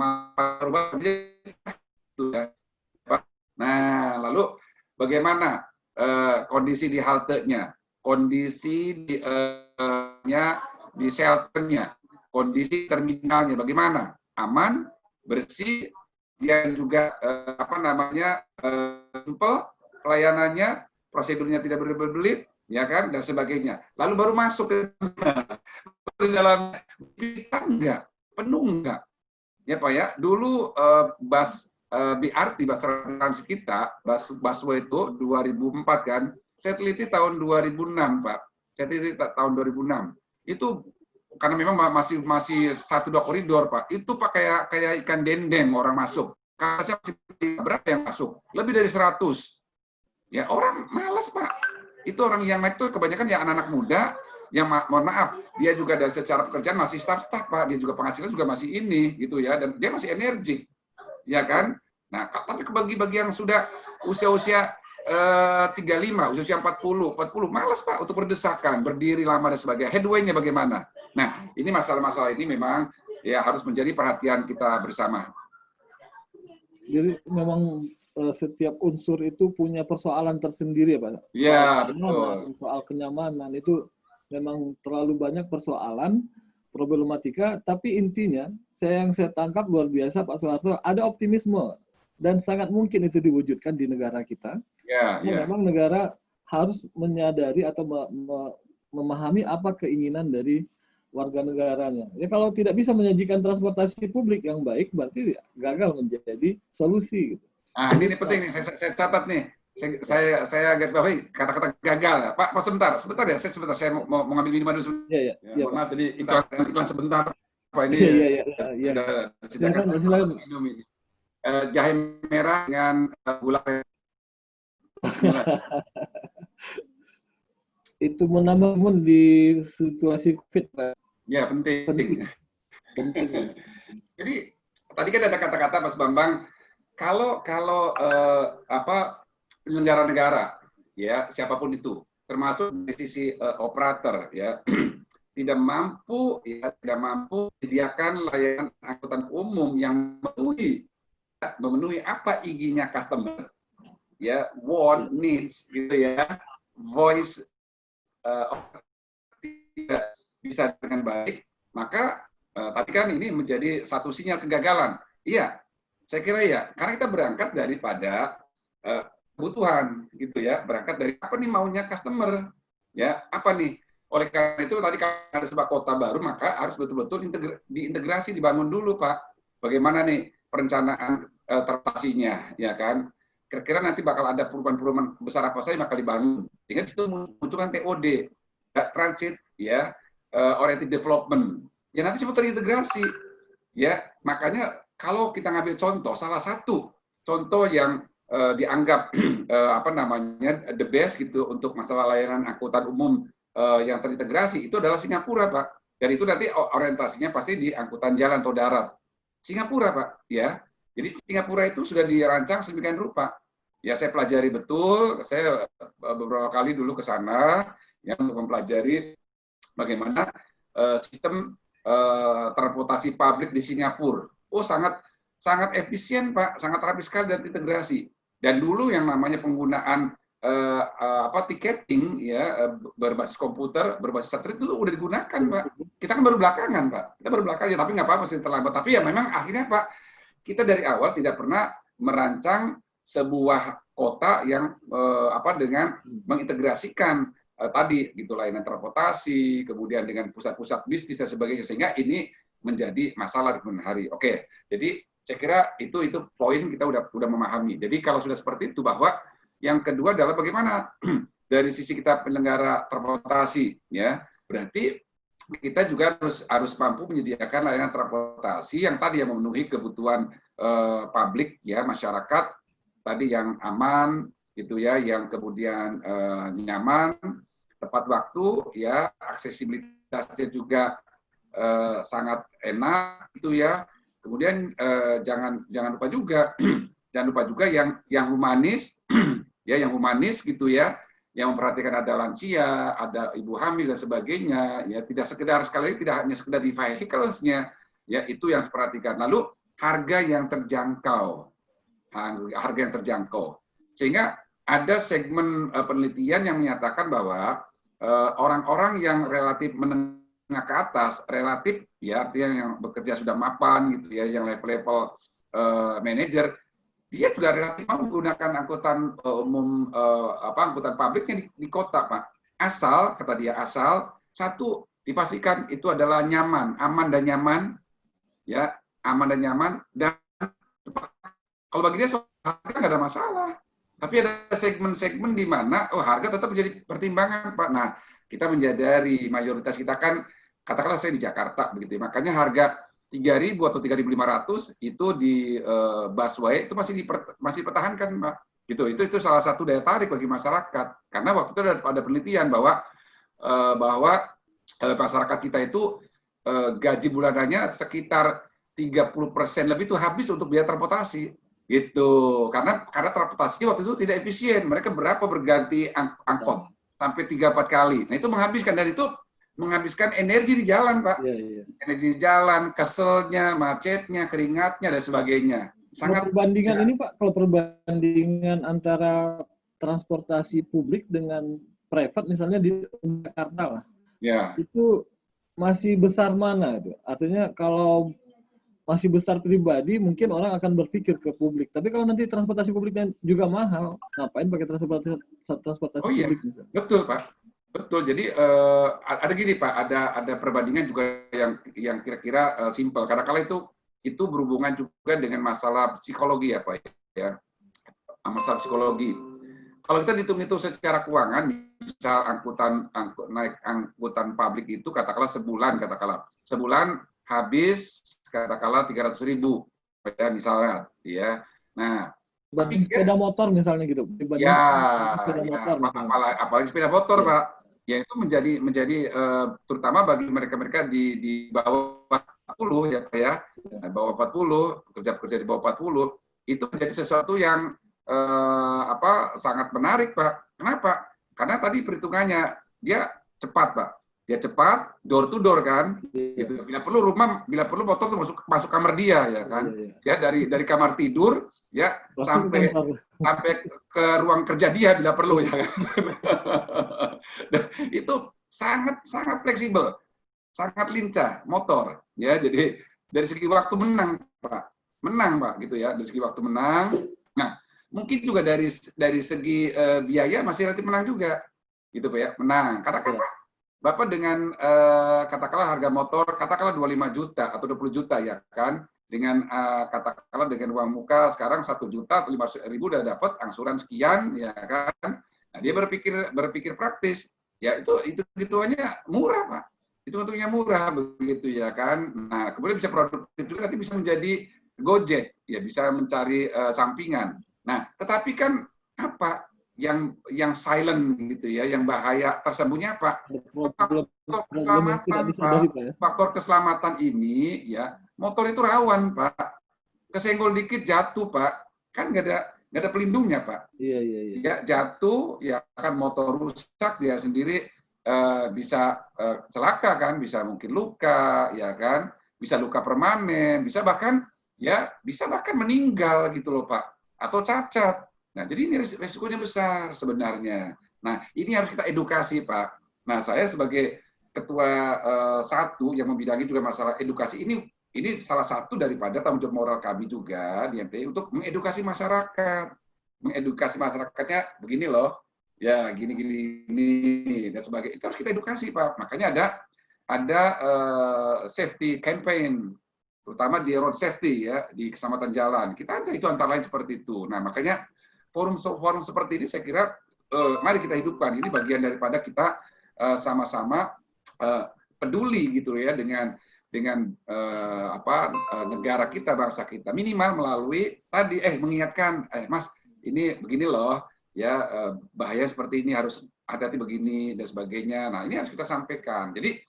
ya. Nah, lalu bagaimana kondisi di haltenya, kondisi di shelternya, kondisi terminalnya bagaimana? Aman, bersih, dan juga simple pelayanannya, prosedurnya tidak berbelit-belit, ya kan, dan sebagainya. Lalu baru masuk ke dalam kita enggak, penuh enggak. Ya Pak ya, dulu bus BRT, bus transit kita, busway itu 2004 kan, saya teliti tahun 2006 Pak, saya teliti tahun 2006. Itu karena memang masih 1-2 koridor Pak, itu Pak kayak ikan dendeng orang masuk. Kapasitasnya masih berapa yang masuk? Lebih dari 100. Ya orang malas Pak. Itu orang yang naik itu kebanyakan ya anak-anak muda, yang mohon maaf, dia juga dari secara pekerjaan masih staff-staff Pak, dia juga penghasilan juga masih ini gitu ya, dan dia masih energik, ya kan? Nah, tapi bagi yang sudah usia-usia 35, usia 40, malas Pak untuk berdesakan, berdiri lama dan sebagainya. Headway-nya bagaimana? Nah, ini masalah-masalah ini memang ya harus menjadi perhatian kita bersama.
Jadi memang setiap unsur itu punya persoalan tersendiri ya Pak.
Iya, betul.
Soal kenyamanan itu memang terlalu banyak persoalan, problematika, tapi intinya yang saya tangkap luar biasa Pak Soeharto, ada optimisme dan sangat mungkin itu diwujudkan di negara kita.
Ya, ya.
Memang negara harus menyadari atau memahami apa keinginan dari warga negaranya. Ya kalau tidak bisa menyajikan transportasi publik yang baik, berarti gagal menjadi solusi. Gitu.
Nah, ini penting nih, saya catat nih. Saya garis bawahi kata-kata gagal. Pak, sebentar ya. Saya mau ngambil minuman dulu.
Iya.
Maaf, tadi iklan sebentar. Pak ini sudah
silakan.
Minum ini. Jahe merah dengan gula.
Itu menambah di situasi COVID, Pak.
Ya, penting. Jadi tadi kan ada kata-kata Mas Bambang, kalau penyelenggara negara, ya siapapun itu, termasuk dari sisi operator, ya tidak mampu menyediakan layanan angkutan umum yang memenuhi apa IG-nya customer, ya want, needs, gitu ya, voice tidak bisa dengan baik, maka tapi kan ini menjadi satu sinyal kegagalan. Iya, saya kira ya, karena kita berangkat daripada kebutuhan, gitu ya, berangkat dari apa nih maunya customer, ya apa nih. Oleh karena itu tadi kalau ada sebuah kota baru, maka harus betul-betul diintegrasi, dibangun dulu Pak. Bagaimana nih perencanaan transportasinya, ya kan? Kira-kira nanti bakal ada perubahan-perubahan besar apa saja bakal dibangun. Sehingga itu munculkan TOD, transit, ya. Oriented development, ya nanti semua terintegrasi, ya makanya kalau kita ngambil contoh, salah satu contoh yang dianggap the best gitu untuk masalah layanan angkutan umum yang terintegrasi itu adalah Singapura Pak, dan itu nanti orientasinya pasti di angkutan jalan atau darat. Singapura Pak, ya jadi Singapura itu sudah dirancang sedemikian rupa, ya saya pelajari betul, saya beberapa kali dulu ke sana ya untuk mempelajari bagaimana sistem transportasi publik di Singapura. Oh, sangat efisien, Pak, sangat rapi sekali dan integrasi. Dan dulu yang namanya penggunaan tiketing ya berbasis komputer, berbasis satelit itu udah digunakan, Pak. Kita kan baru belakangan, Pak. Kita baru belakangan, tapi nggak apa-apa masih terlambat. Tapi ya memang akhirnya, Pak, kita dari awal tidak pernah merancang sebuah kota yang dengan mengintegrasikan tadi gitu layanan transportasi, kemudian dengan pusat-pusat bisnis dan sebagainya, sehingga ini menjadi masalah di kemudian hari. Oke, jadi saya kira itu poin kita udah memahami. Jadi kalau sudah seperti itu, bahwa yang kedua adalah bagaimana dari sisi kita penyelenggara transportasi, ya berarti kita juga harus mampu menyediakan layanan transportasi yang tadi yang memenuhi kebutuhan publik, ya masyarakat tadi yang aman, gitu ya, yang kemudian nyaman, tepat waktu, ya aksesibilitasnya juga sangat enak, gitu ya. Kemudian jangan lupa juga yang humanis, ya yang humanis, gitu ya, yang memperhatikan ada lansia, ada ibu hamil dan sebagainya, ya tidak sekedar sekali tidak hanya sekedar di vehicles-nya, ya itu yang diperhatikan. Lalu harga yang terjangkau, sehingga ada segmen penelitian yang menyatakan bahwa orang-orang yang relatif menengah ke atas, relatif ya artinya yang bekerja sudah mapan gitu ya, yang level-level manajer, dia juga relatif mau menggunakan angkutan umum angkutan publiknya di kota, Pak. Asal, kata dia, asal satu dipastikan itu adalah nyaman, aman dan nyaman, ya, aman dan nyaman. Dan kalau bagi dia harga nggak ada masalah. Tapi ada segmen-segmen di mana harga tetap menjadi pertimbangan, Pak. Nah, kita menyadari mayoritas kita kan, katakanlah saya di Jakarta begitu, makanya harga 3.000 atau 3.500 itu di busway itu masih dipertahankan, Pak. Itu salah satu daya tarik bagi masyarakat. Karena waktu itu ada penelitian bahwa masyarakat kita itu gaji bulanannya sekitar 30% lebih itu habis untuk biaya transportasi. Gitu. Karena transportasi waktu itu tidak efisien. Mereka berganti angkot sampai 3-4 kali. Nah, itu menghabiskan energi di jalan, Pak. Energi di jalan, keselnya, macetnya, keringatnya, dan sebagainya.
Sangat perbandingan ini, Pak, kalau perbandingan antara transportasi publik dengan private, misalnya di Jakarta lah, itu masih besar mana itu? Artinya kalau masih besar pribadi, mungkin orang akan berpikir ke publik. Tapi kalau nanti transportasi publiknya juga mahal, ngapain pakai transportasi publik?
Misalnya? Betul, Pak. Betul. Jadi ada gini, Pak, ada perbandingan juga yang kira-kira simpel. Karena kalau itu berhubungan juga dengan masalah psikologi ya, Pak. Ya, masalah psikologi. Kalau kita hitung-hitung secara keuangan, misal naik angkutan publik itu katakanlah sebulan habis katakanlah 300.000 ya misalnya, ya. Nah,
sepeda motor misalnya gitu.
Apalagi sepeda motor, Pak. Ya itu menjadi terutama bagi mereka di bawah 40 ya, Pak ya. Bawah 40, kerja di bawah 40 itu menjadi sesuatu yang sangat menarik, Pak. Kenapa? Karena tadi perhitungannya dia cepat, Pak. Dia cepat, door to door kan, gitu. Bila perlu motor tuh masuk kamar dia ya kan, ya dari kamar tidur ya sampai ke ruang kerja dia bila perlu ya kan. Itu sangat fleksibel, sangat lincah motor ya. Jadi dari segi waktu menang Pak gitu ya, dari segi waktu menang. Nah mungkin juga dari segi biaya masih relatif menang juga gitu Pak ya, menang karena kan Pak Bapak dengan katakanlah harga motor katakanlah 25 juta atau 20 juta ya kan, dengan katakanlah dengan uang muka sekarang 1 juta atau 500.000 udah dapat angsuran sekian ya kan. Nah, dia berpikir praktis. Ya itu hitungannya murah, Pak. Hitungannya murah begitu ya kan. Nah, kemudian bisa produktif juga, nanti bisa menjadi Gojek, ya bisa mencari sampingan. Nah, tetapi kan apa yang silent gitu ya, yang bahaya tersembunyi apa? Faktor keselamatan, Pak. Faktor keselamatan ini ya, motor itu rawan, Pak. Kesenggol dikit jatuh, Pak. Kan nggak ada pelindungnya, Pak.
Iya.
Ya jatuh, ya kan motor rusak, dia sendiri bisa celaka kan, bisa mungkin luka, ya kan, bisa luka permanen, bisa bahkan meninggal gitu loh, Pak, atau cacat. Nah, jadi ini resikonya besar sebenarnya. Nah, ini harus kita edukasi, Pak. Nah, saya sebagai ketua satu yang membidangi juga masalah edukasi ini salah satu daripada tanggung jawab moral kami juga di MTI untuk mengedukasi masyarakat. Mengedukasi masyarakatnya begini loh, ya gini dan sebagainya. Itu harus kita edukasi, Pak. Makanya ada safety campaign, terutama di road safety ya, di keselamatan jalan. Kita ada itu antara lain seperti itu. Nah, makanya forum seperti ini saya kira mari kita hidupkan. Ini bagian daripada kita sama-sama peduli gitu ya dengan negara kita, bangsa kita, minimal melalui tadi mengingatkan Mas ini begini loh ya, bahaya seperti ini, harus hati-hati begini dan sebagainya. Nah, ini harus kita sampaikan. Jadi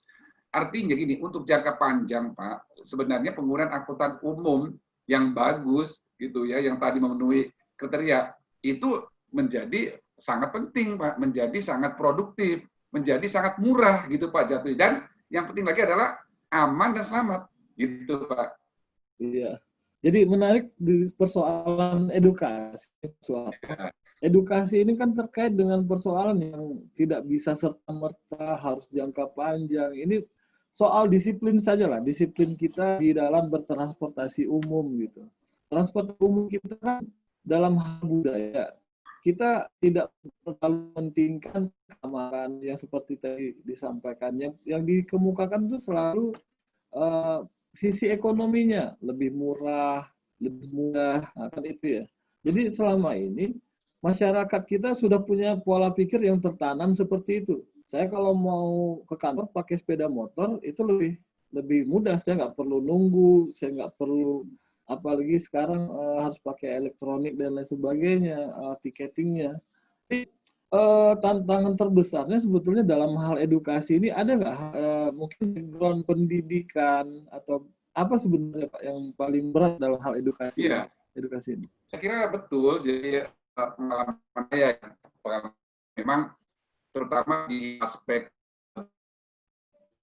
artinya gini, untuk jangka panjang Pak, sebenarnya penggunaan angkutan umum yang bagus gitu ya, yang tadi memenuhi kriteria itu menjadi sangat penting, Pak, menjadi sangat produktif, menjadi sangat murah gitu Pak jatuh. Dan yang penting lagi adalah aman dan selamat gitu, Pak.
Iya. Jadi menarik di persoalan edukasi. Edukasi ini kan terkait dengan persoalan yang tidak bisa serta-merta harus jangka panjang. Ini soal disiplin saja lah, disiplin kita di dalam bertransportasi umum gitu. Transport umum kita kan dalam hal budaya kita tidak terlalu mementingkan keamanan yang seperti tadi disampaikannya. Yang dikemukakan itu selalu sisi ekonominya lebih murah, lebih mudah, kan itu ya. Jadi selama ini masyarakat kita sudah punya pola pikir yang tertanam seperti itu. Saya kalau mau ke kantor pakai sepeda motor itu lebih mudah. Saya nggak perlu nunggu, saya nggak perlu, apalagi sekarang harus pakai elektronik dan lain sebagainya, tiketingnya. Jadi, tantangan terbesarnya sebetulnya dalam hal edukasi ini ada nggak mungkin background pendidikan atau apa sebenarnya Pak yang paling berat dalam hal edukasi ini?
Saya kira betul. Jadi pengalaman saya memang terutama di aspek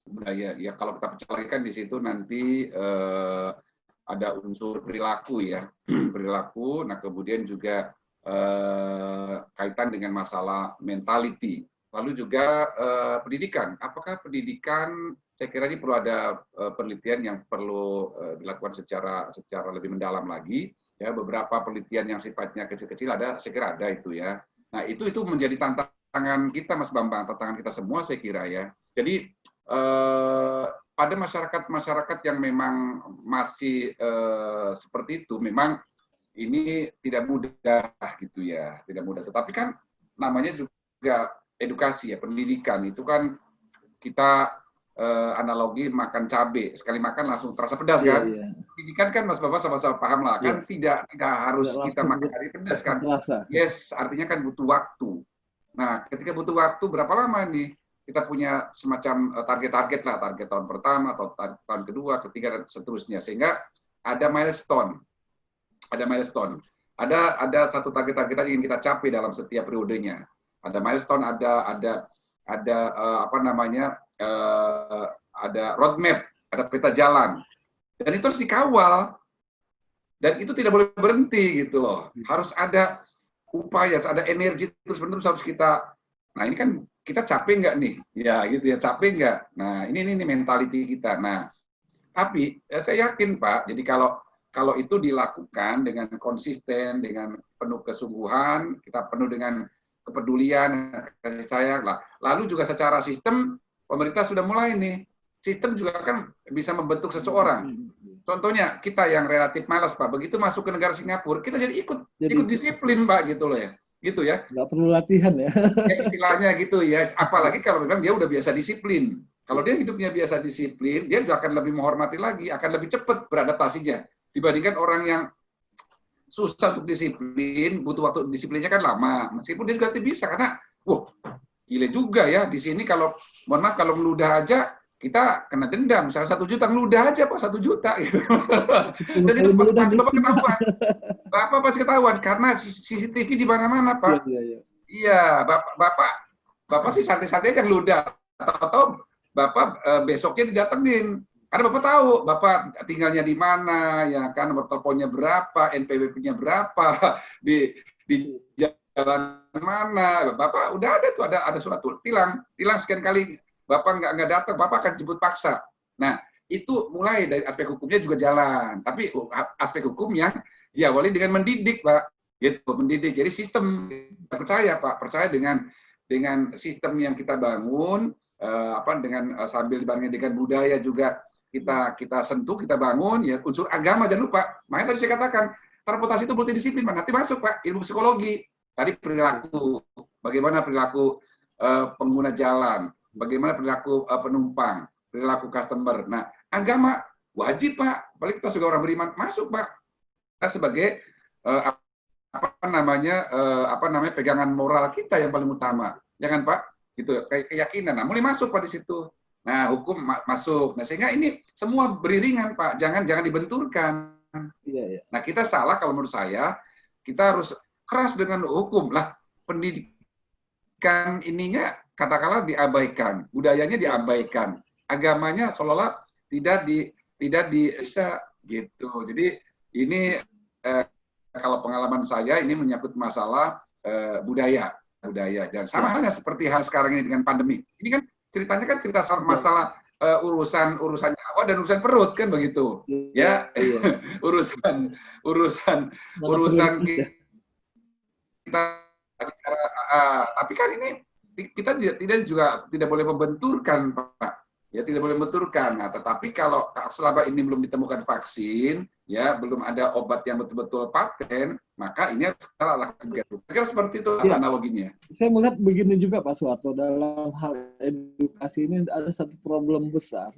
budaya ya, kalau kita percaya di situ nanti ada unsur perilaku ya, perilaku. Nah kemudian juga kaitan dengan masalah mentality, lalu juga pendidikan. Apakah pendidikan, saya kira ini perlu ada penelitian yang perlu dilakukan secara lebih mendalam lagi. Ya, beberapa penelitian yang sifatnya kecil-kecil ada, saya kira ada itu ya. Nah itu menjadi tantangan kita Mas Bambang, tantangan kita semua saya kira ya. Jadi pada masyarakat yang memang masih seperti itu, memang ini tidak mudah gitu ya, tidak mudah. Tetapi kan namanya juga edukasi ya, pendidikan itu kan kita analogi makan cabai, sekali makan langsung terasa pedas kan? Iya. Pendidikan kan Mas Bapak sama-sama paham lah, kan tidak harus kita makan hari pedas kan? Yes, artinya kan butuh waktu. Nah, ketika butuh waktu berapa lama nih? Kita punya semacam target-target lah, target tahun pertama atau tahun kedua, ketiga dan seterusnya, sehingga ada milestone. Ada satu target-target yang ingin kita capai dalam setiap periodenya. Ada milestone, ada apa namanya, ada roadmap, ada peta jalan, dan itu harus dikawal, dan itu tidak boleh berhenti gitu loh. Harus ada upaya, harus ada energi terus-menerus harus kita. Nah ini kan kita capek nggak nih? Ya gitu ya, capek nggak? Nah ini mentality kita. Nah tapi ya, saya yakin Pak. Jadi kalau itu dilakukan dengan konsisten, dengan penuh kesungguhan, kita penuh dengan kepedulian, kasih sayang lah. Lalu juga secara sistem pemerintah sudah mulai nih. Sistem juga kan bisa membentuk seseorang. Contohnya kita yang relatif malas Pak, begitu masuk ke negara Singapura, kita jadi ikut disiplin Pak gitu loh ya. Gitu ya.
Nggak perlu latihan ya.
Ya istilahnya gitu ya. Apalagi kalau memang dia udah biasa disiplin. Kalau dia hidupnya biasa disiplin, dia juga akan lebih menghormati lagi, akan lebih cepat beradaptasinya dibandingkan orang yang susah untuk disiplin, butuh waktu disiplinnya kan lama. Meskipun dia juga bisa karena, wah, gile juga ya di sini kalau mohon maaf kalau meludah aja kita kena dendam. Misalnya 1 juta ngeludah aja Pak 1 juta. Gitu. Dan itu pasti Bapak ketahuan. Bapak pasti ketahuan karena CCTV di mana-mana Pak. Iya, Bapak sih santai-santai aja ngeludah. Atau Bapak besoknya didatengin. Karena Bapak tahu, Bapak tinggalnya di mana, ya kan, nomor teleponnya berapa, NPWP-nya berapa, di jalan mana. Bapak udah ada tuh, ada surat tilang sekian kali Bapak nggak datang, Bapak akan jemput paksa. Nah, itu mulai dari aspek hukumnya juga jalan. Tapi aspek hukum yang diawali dengan mendidik, Pak. Gitu, mendidik. Jadi sistem, percaya Pak, percaya dengan sistem yang kita bangun, dengan sambil dibandingkan dengan budaya juga kita sentuh, kita bangun, ya unsur agama jangan lupa. Makanya tadi saya katakan, transportasi itu multidisiplin, Pak. Nanti masuk Pak, ilmu psikologi. Tadi perilaku, bagaimana perilaku pengguna jalan, bagaimana perilaku penumpang, perilaku customer. Nah, agama wajib Pak, apalagi kita sebagai orang beriman masuk Pak. Kita sebagai pegangan moral kita yang paling utama, jangan Pak, gitu kayak keyakinan. Nah, mulai masuk Pak di situ. Nah, hukum masuk. Nah, sehingga ini semua beriringan Pak, jangan dibenturkan. Iya. Nah, kita salah kalau menurut saya, kita harus keras dengan hukum lah. Pendidikan ininya katakanlah diabaikan, budayanya diabaikan, agamanya seolah-olah tidak bisa gitu. Jadi ini kalau pengalaman saya ini menyangkut masalah budaya. Dan sama halnya seperti hal sekarang ini dengan pandemi. Ini kan ceritanya kan cerita soal masalah urusan nyawa dan urusan perut kan begitu. Ya. urusan kita Tapi kan ini kita tidak juga tidak boleh membenturkan, Pak. Ya, tidak boleh membenturkan. Nah, tetapi kalau selama ini belum ditemukan vaksin, ya belum ada obat yang betul-betul paten, maka ini harus kita lakukan. Kira seperti itu
Ya,
analoginya.
saya melihat begini juga Pak Suwarto, dalam hal edukasi ini ada satu problem besar,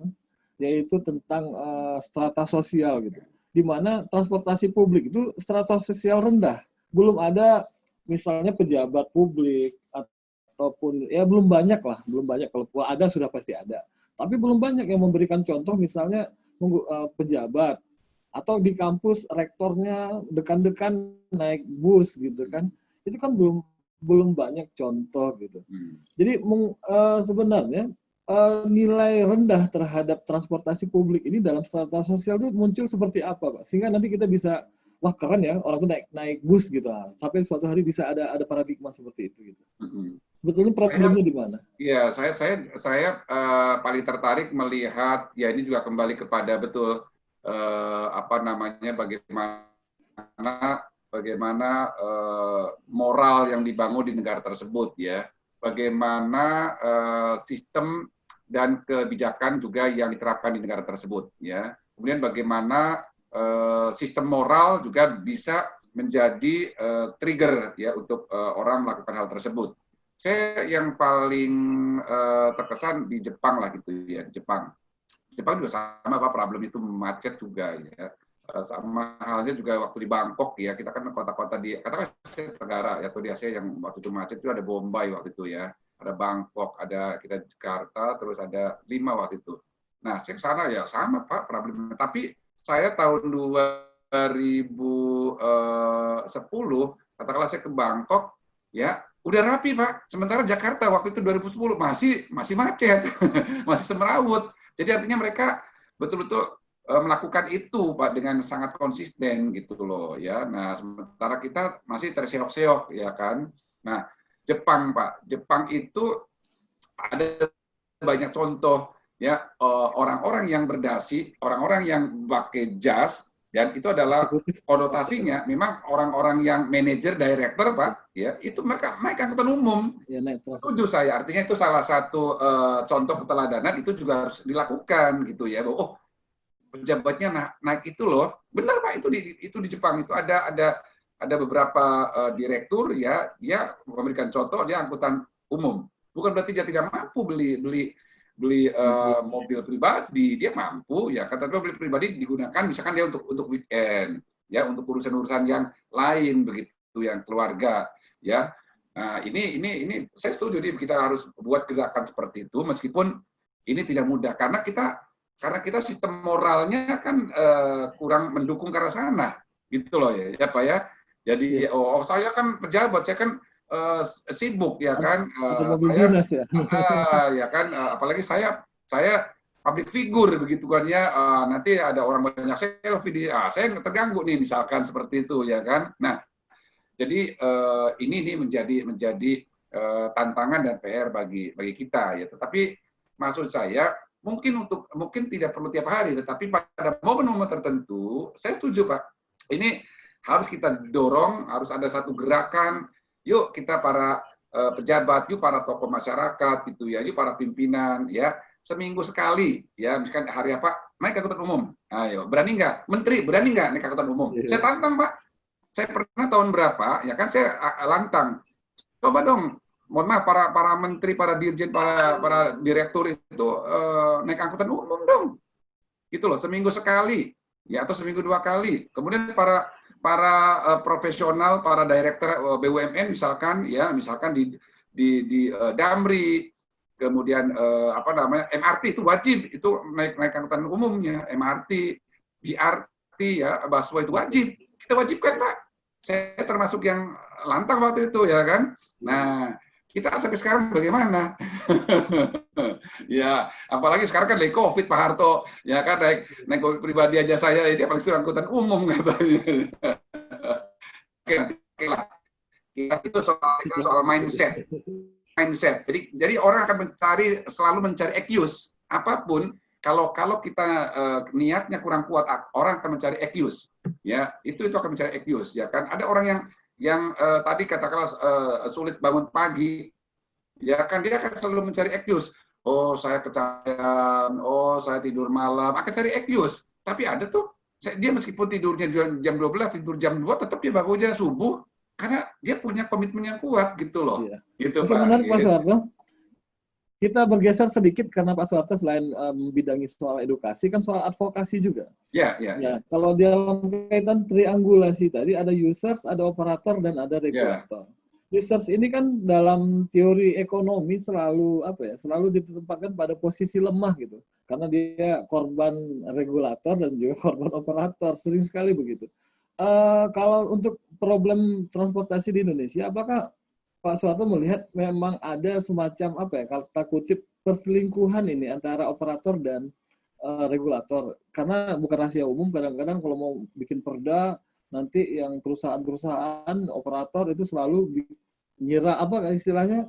yaitu tentang strata sosial gitu. Di mana transportasi publik itu strata sosial rendah. Belum ada misalnya pejabat publik ataupun ya belum banyak lah, belum banyak, kalau ada sudah pasti ada. Tapi belum banyak yang memberikan contoh misalnya pejabat atau di kampus rektornya dekan-dekan naik bus gitu kan. Itu kan belum banyak contoh gitu. Jadi sebenarnya nilai rendah terhadap transportasi publik ini dalam strata sosial itu muncul seperti apa, Pak? Sehingga nanti kita bisa, wah keren ya orang tuh naik bus gitu, sampai suatu hari bisa ada paradigma seperti itu gitu. Sebetulnya problemnya di mana?
Iya, saya paling tertarik melihat, ya ini juga kembali kepada betul apa namanya, bagaimana moral yang dibangun di negara tersebut, ya, bagaimana sistem dan kebijakan juga yang diterapkan di negara tersebut, ya, kemudian bagaimana sistem moral juga bisa menjadi trigger ya untuk orang melakukan hal tersebut. Saya yang paling terkesan di Jepang lah gitu ya, di Jepang. Jepang juga sama Pak, problem itu macet juga ya. Sama halnya juga waktu di Bangkok ya, kita kan kota-kota di katakan Asia Tenggara ya, atau di Asia yang waktu itu macet itu ada Bombay waktu itu ya, ada Bangkok, ada kita Jakarta, terus ada 5 waktu itu. Nah, saya ke sana ya sama Pak problemnya. Tapi saya tahun 2010 katakanlah saya ke Bangkok ya, udah rapi Pak. Sementara Jakarta waktu itu 2010 masih macet, masih semrawut. Jadi artinya mereka betul-betul melakukan itu Pak dengan sangat konsisten gitu loh ya. Nah, sementara kita masih terseok-seok ya kan. Nah, Jepang Pak, Jepang itu ada banyak contoh ya, orang-orang yang berdasi, orang-orang yang pakai jas, dan itu adalah konotasinya memang orang-orang yang manajer, director Pak, ya itu mereka naik angkutan umum. Ya, setuju saya, artinya itu salah satu contoh keteladanan, itu juga harus dilakukan gitu ya. Oh, pejabatnya naik itu loh, benar Pak, itu di Jepang itu ada beberapa direktur ya, dia memberikan contoh, dia angkutan umum. Bukan berarti dia tidak mampu beli mobil pribadi, dia mampu ya, kata mobil pribadi digunakan misalkan dia untuk weekend ya, untuk urusan-urusan yang lain begitu, yang keluarga ya. Nah, ini saya setuju nih, kita harus buat gerakan seperti itu meskipun ini tidak mudah karena kita sistem moralnya kan kurang mendukung ke arah sana gitu loh ya Pak ya. Jadi saya kan pejabat, saya kan sibuk ya kan, ya kan, apalagi saya public figure begitu kan ya, nanti ada orang banyak selfie saya terganggu nih misalkan seperti itu ya kan. Nah, jadi ini menjadi tantangan dan PR bagi kita ya. Tetapi maksud saya mungkin tidak perlu tiap hari, tetapi pada momen-momen tertentu saya setuju Pak. Ini harus kita dorong, harus ada satu gerakan. Yuk kita para pejabat, yuk para tokoh masyarakat gitu ya, yuk para pimpinan ya, seminggu sekali ya, misalkan hari apa naik angkutan umum. Ayo, berani nggak? Menteri berani nggak naik angkutan umum? Saya tantang Pak. Saya pernah tahun berapa ya kan, saya lantang. Coba dong, mohon maaf para menteri, para dirjen, para direktur itu naik angkutan umum dong. Gitu loh, seminggu sekali ya, atau seminggu 2 kali. Kemudian para profesional, para direktur BUMN misalkan ya, misalkan di Damri, kemudian MRT itu wajib, itu naik angkutan umumnya, MRT, BRT ya, busway itu wajib, kita wajibkan Pak. Saya termasuk yang lantang waktu itu ya kan. Nah, kita sampai sekarang bagaimana? Ya, apalagi sekarang kan lagi COVID Pak Harto, ya kan, naik mobil pribadi aja saya, dia paling sering angkutan umum katanya. Oke lah, itu soal mindset. Jadi orang akan selalu mencari excuse apapun. Kalau kita niatnya kurang kuat, orang akan mencari excuse. Ya, itu akan mencari excuse. Ya kan, ada orang yang tadi katakanlah sulit bangun pagi, ya kan dia akan selalu mencari excuse. Oh, saya kecapean, oh saya tidur malam, akan cari excuse. Tapi ada tuh, dia meskipun tidurnya jam 12, tidur jam 2, tetap dia bangunnya subuh, karena dia punya komitmen yang kuat gitu loh.
Iya.
Gitu
Oke,
Pak.
menarik Pak
Gitu.
Soeharto. Kita bergeser sedikit karena Pak Soeharto selain membidangi soal edukasi, kan soal advokasi juga.
Ya, ya,
Ya, kalau dalam kaitan triangulasi tadi ada users, ada operator, dan ada
ya,
regulator. Users ini kan dalam teori ekonomi selalu selalu ditempatkan pada posisi lemah gitu, karena dia korban regulator dan juga korban operator, sering sekali begitu. Kalau untuk problem transportasi di Indonesia, apakah Pak Soeharto melihat memang ada semacam kata kutip perselingkuhan ini antara operator dan regulator? Karena bukan rahasia umum, kadang-kadang kalau mau bikin perda, nanti yang perusahaan-perusahaan operator itu selalu ngira istilahnya,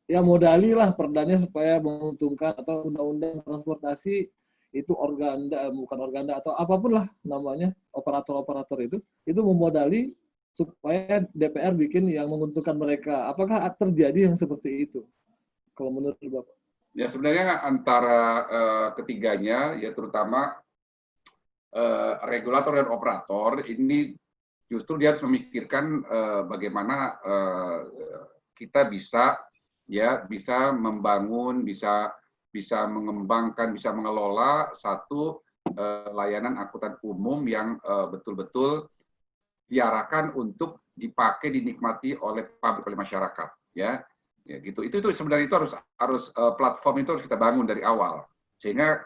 ya modali lah perdanya supaya menguntungkan, atau undang-undang transportasi itu bukan organda atau apapun lah namanya, operator-operator itu memodali supaya DPR bikin yang menguntungkan mereka. Apakah terjadi yang seperti itu kalau menurut Bapak?
ya sebenarnya antara ketiganya, ya terutama regulator dan operator ini justru dia harus memikirkan bagaimana kita bisa membangun, bisa mengembangkan, bisa mengelola satu layanan angkutan umum yang betul-betul diarahkan untuk dipakai, dinikmati oleh publik, oleh masyarakat, ya gitu. Itu sebenarnya itu harus platform itu harus kita bangun dari awal, sehingga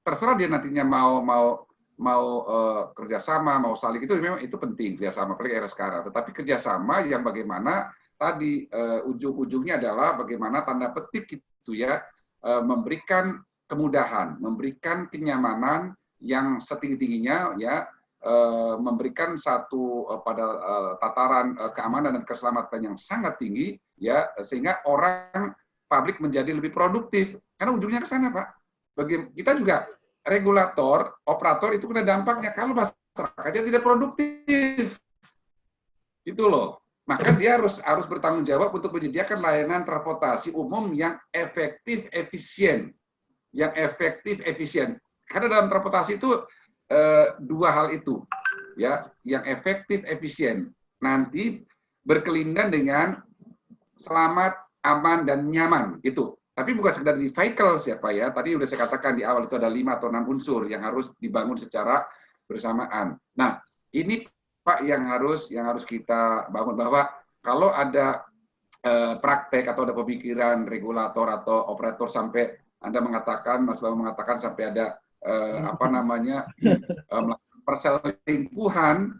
terserah dia nantinya mau kerjasama, mau saling, itu memang itu penting kerjasama, apalagi era sekarang. Tetapi kerjasama yang bagaimana tadi ujung-ujungnya adalah bagaimana tanda petik itu ya memberikan kemudahan, memberikan kenyamanan yang setinggi-tingginya, ya memberikan satu pada tataran keamanan dan keselamatan yang sangat tinggi, ya sehingga orang publik menjadi lebih produktif, karena ujungnya ke sana Pak. Kita juga regulator, operator itu kena dampaknya kalau masyarakatnya tidak produktif, itu loh. Maka dia harus bertanggung jawab untuk menyediakan layanan transportasi umum yang efektif, efisien, Karena dalam transportasi itu dua hal itu, ya, yang efektif, efisien. Nanti berkelindan dengan selamat, aman, dan nyaman, gitu. Tapi bukan sekedar di vehicle siapa ya. Tadi sudah saya katakan di awal itu ada 5 atau 6 unsur yang harus dibangun secara bersamaan. Nah, ini Pak yang harus kita bangun, bahwa kalau ada praktek atau ada pemikiran regulator atau operator sampai Anda mengatakan, Mas Bambang mengatakan sampai ada perselingkuhan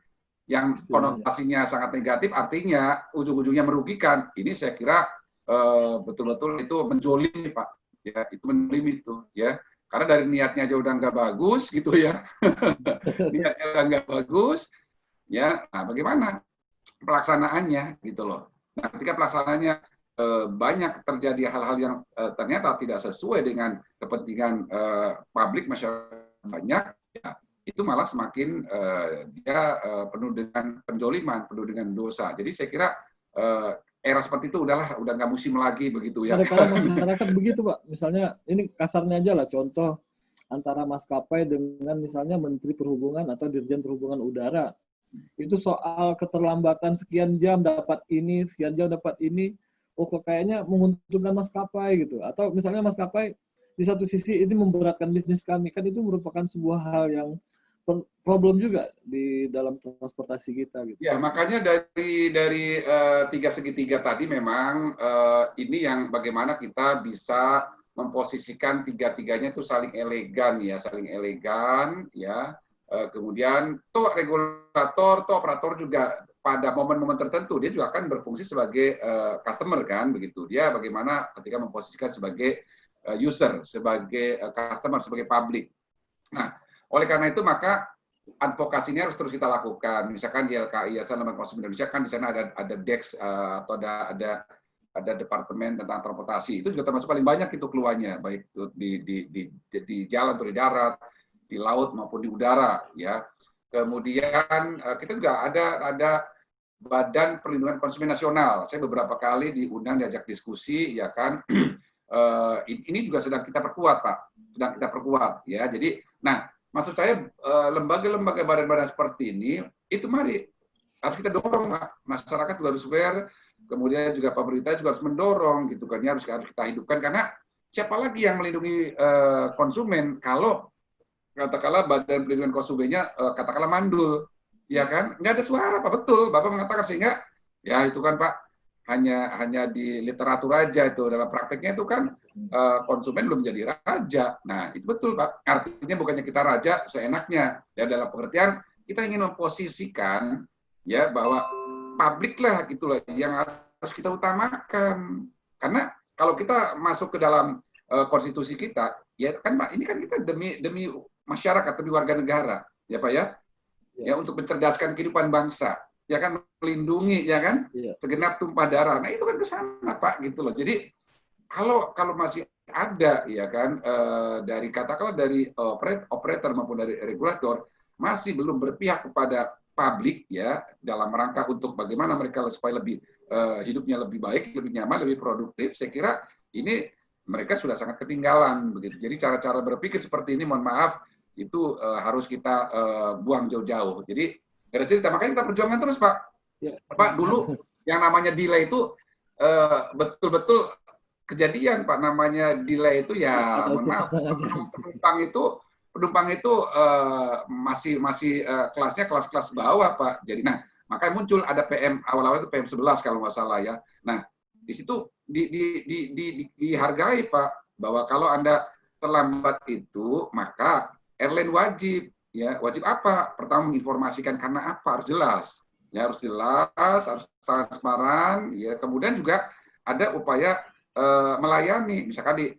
yang konotasinya sangat negatif, artinya ujung-ujungnya merugikan. Ini saya kira betul-betul itu menjolimi Pak, ya itu menjolimi itu, ya karena dari niatnya aja udah nggak bagus gitu ya, niatnya udah nggak bagus, ya. Nah, bagaimana pelaksanaannya gitu loh. Nah, ketika pelaksanaannya banyak terjadi hal-hal yang ternyata tidak sesuai dengan kepentingan publik, masyarakat banyak, ya, itu malah semakin dia penuh dengan penjoliman, penuh dengan dosa. Jadi saya kira era seperti itu udah nggak musim lagi begitu ya.
Kalau masyarakat begitu Pak, misalnya ini kasarnya aja lah, contoh antara maskapai dengan misalnya Menteri Perhubungan atau Dirjen Perhubungan Udara, itu soal keterlambatan sekian jam dapat ini, sekian jam dapat ini, kok kayaknya menguntungkan maskapai gitu. Atau misalnya maskapai di satu sisi ini memberatkan bisnis kami, kan itu merupakan sebuah hal yang problem juga di dalam transportasi kita gitu.
Ya, makanya dari tiga segitiga tadi memang ini yang bagaimana kita bisa memposisikan tiga-tiganya itu saling elegan ya. Kemudian toh regulator, toh operator juga pada momen-momen tertentu dia juga akan berfungsi sebagai customer kan begitu. Dia bagaimana ketika memposisikan sebagai user, sebagai customer, sebagai publik. Nah, oleh karena itu maka advokasinya harus terus kita lakukan. Misalkan di LKI, Yayasan Lembaga Konsumen Indonesia, kan di sana ada DEX atau ada departemen tentang transportasi. Itu juga termasuk paling banyak itu keluarnya, baik itu di jalan atau di darat, di laut maupun di udara, ya. Kemudian kita juga ada Badan Perlindungan Konsumen Nasional. Saya beberapa kali diundang, diajak diskusi, ya kan. Ini juga sedang kita perkuat, Pak. Sedang kita perkuat, ya. Jadi, nah, maksud saya lembaga-lembaga badan-badan seperti ini, itu mari harus kita dorong, Pak. Masyarakat juga harus aware, kemudian juga pemerintah juga harus mendorong, gitu kan. Harus kita hidupkan, karena siapa lagi yang melindungi konsumen kalau katakanlah badan perlindungan konsumennya katakanlah mandul, ya kan? Nggak ada suara, Pak. Betul, Bapak mengatakan, sehingga ya itu kan, Pak, hanya di literatur aja itu, dalam prakteknya itu kan konsumen belum jadi raja. Nah, itu betul, Pak. Artinya bukannya kita raja seenaknya, ya, dalam pengertian kita ingin memposisikan ya bahwa publik lah gitulah yang harus kita utamakan. Karena kalau kita masuk ke dalam konstitusi kita, ya kan, Pak, ini kan kita demi masyarakat, demi warga negara, ya, Pak, ya, ya, untuk mencerdaskan kehidupan bangsa, ya kan, melindungi, ya kan, segenap tumpah darah. Nah, itu kan ke sana, Pak, gitu loh. Jadi kalau masih ada, ya kan, dari katakanlah dari operator maupun dari regulator masih belum berpihak kepada publik, ya, dalam rangka untuk bagaimana mereka supaya lebih hidupnya lebih baik, lebih nyaman, lebih produktif, saya kira ini mereka sudah sangat ketinggalan begitu. Jadi cara-cara berpikir seperti ini, mohon maaf, itu harus kita buang jauh-jauh. Jadi dari cerita, makanya kita perjuangkan terus, Pak. Ya. Pak, dulu yang namanya delay itu betul-betul kejadian, Pak. Namanya delay itu ya, mohon maaf, penumpang itu masih kelasnya kelas-kelas bawah, Pak. Jadi, nah, makanya muncul ada PM awal-awal itu PM 11 kalau nggak salah, ya. Nah, di situ dihargai, Pak, bahwa kalau Anda terlambat itu, maka airline wajib, ya, wajib apa? Pertama, menginformasikan karena apa, harus jelas, ya, harus jelas, harus transparan, ya. Kemudian juga ada upaya melayani, misalkan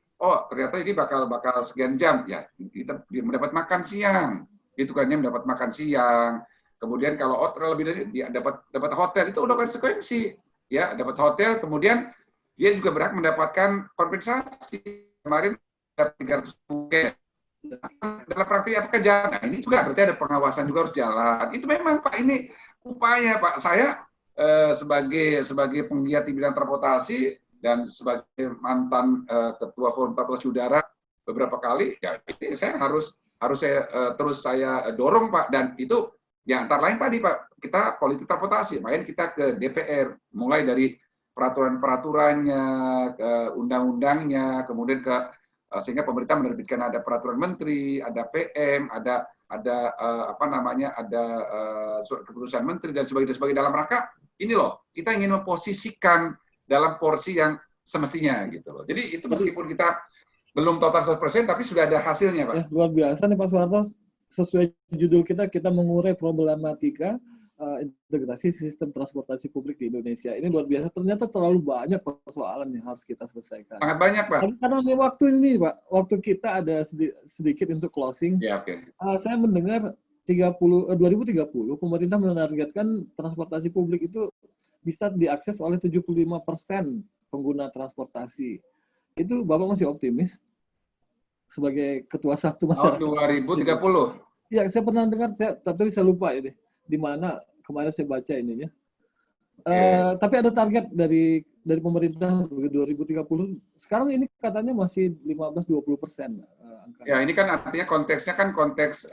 ternyata ini bakal sekian jam, ya, kita mendapat makan siang, itu kan, mendapat makan siang. Kemudian kalau lebih dari dia dapat hotel, itu udah konsekuensi, ya, dapat hotel, kemudian dia juga berhak mendapatkan kompensasi. Kemarin dapat 300 dalam praktik apakah jalan? Nah, ini juga berarti ada pengawasan juga harus jalan. Itu memang, Pak, ini upaya, Pak. Saya sebagai penggiat di bidang transportasi dan sebagai mantan ketua Forum 14 Udara beberapa kali, ya, ini saya harus terus saya dorong, Pak. Dan itu ya antara lain tadi, Pak, kita politik transportasi, makanya kita ke DPR, mulai dari peraturan-peraturannya, ke undang-undangnya, kemudian sehingga pemerintah menerbitkan ada peraturan menteri, ada PM, ada surat keputusan menteri dan sebagainya dalam rangka ini loh, kita ingin memposisikan dalam porsi yang semestinya gitu loh. Jadi itu meskipun kita belum total 100%, tapi sudah ada hasilnya, Pak.
Ya, luar biasa nih, Pak Soeharto. Sesuai judul kita mengurai problematika integrasi sistem transportasi publik di Indonesia. Ini luar biasa. Ternyata terlalu banyak persoalan yang harus kita selesaikan.
Sangat banyak, Pak.
Karena waktu ini, Pak, waktu kita ada sedikit untuk closing.
Ya, oke.
Saya mendengar 2030 pemerintah menargetkan transportasi publik itu bisa diakses oleh 75% pengguna transportasi. Itu Bapak masih optimis sebagai ketua satu masyarakat?
Tahun 2030.
Ya, saya pernah dengar, tapi saya lupa ini. Di mana kemarin saya baca ininya. Tapi ada target dari pemerintah 2030. Sekarang ini katanya masih 15-20%.
Ya, ini kan artinya konteksnya kan konteks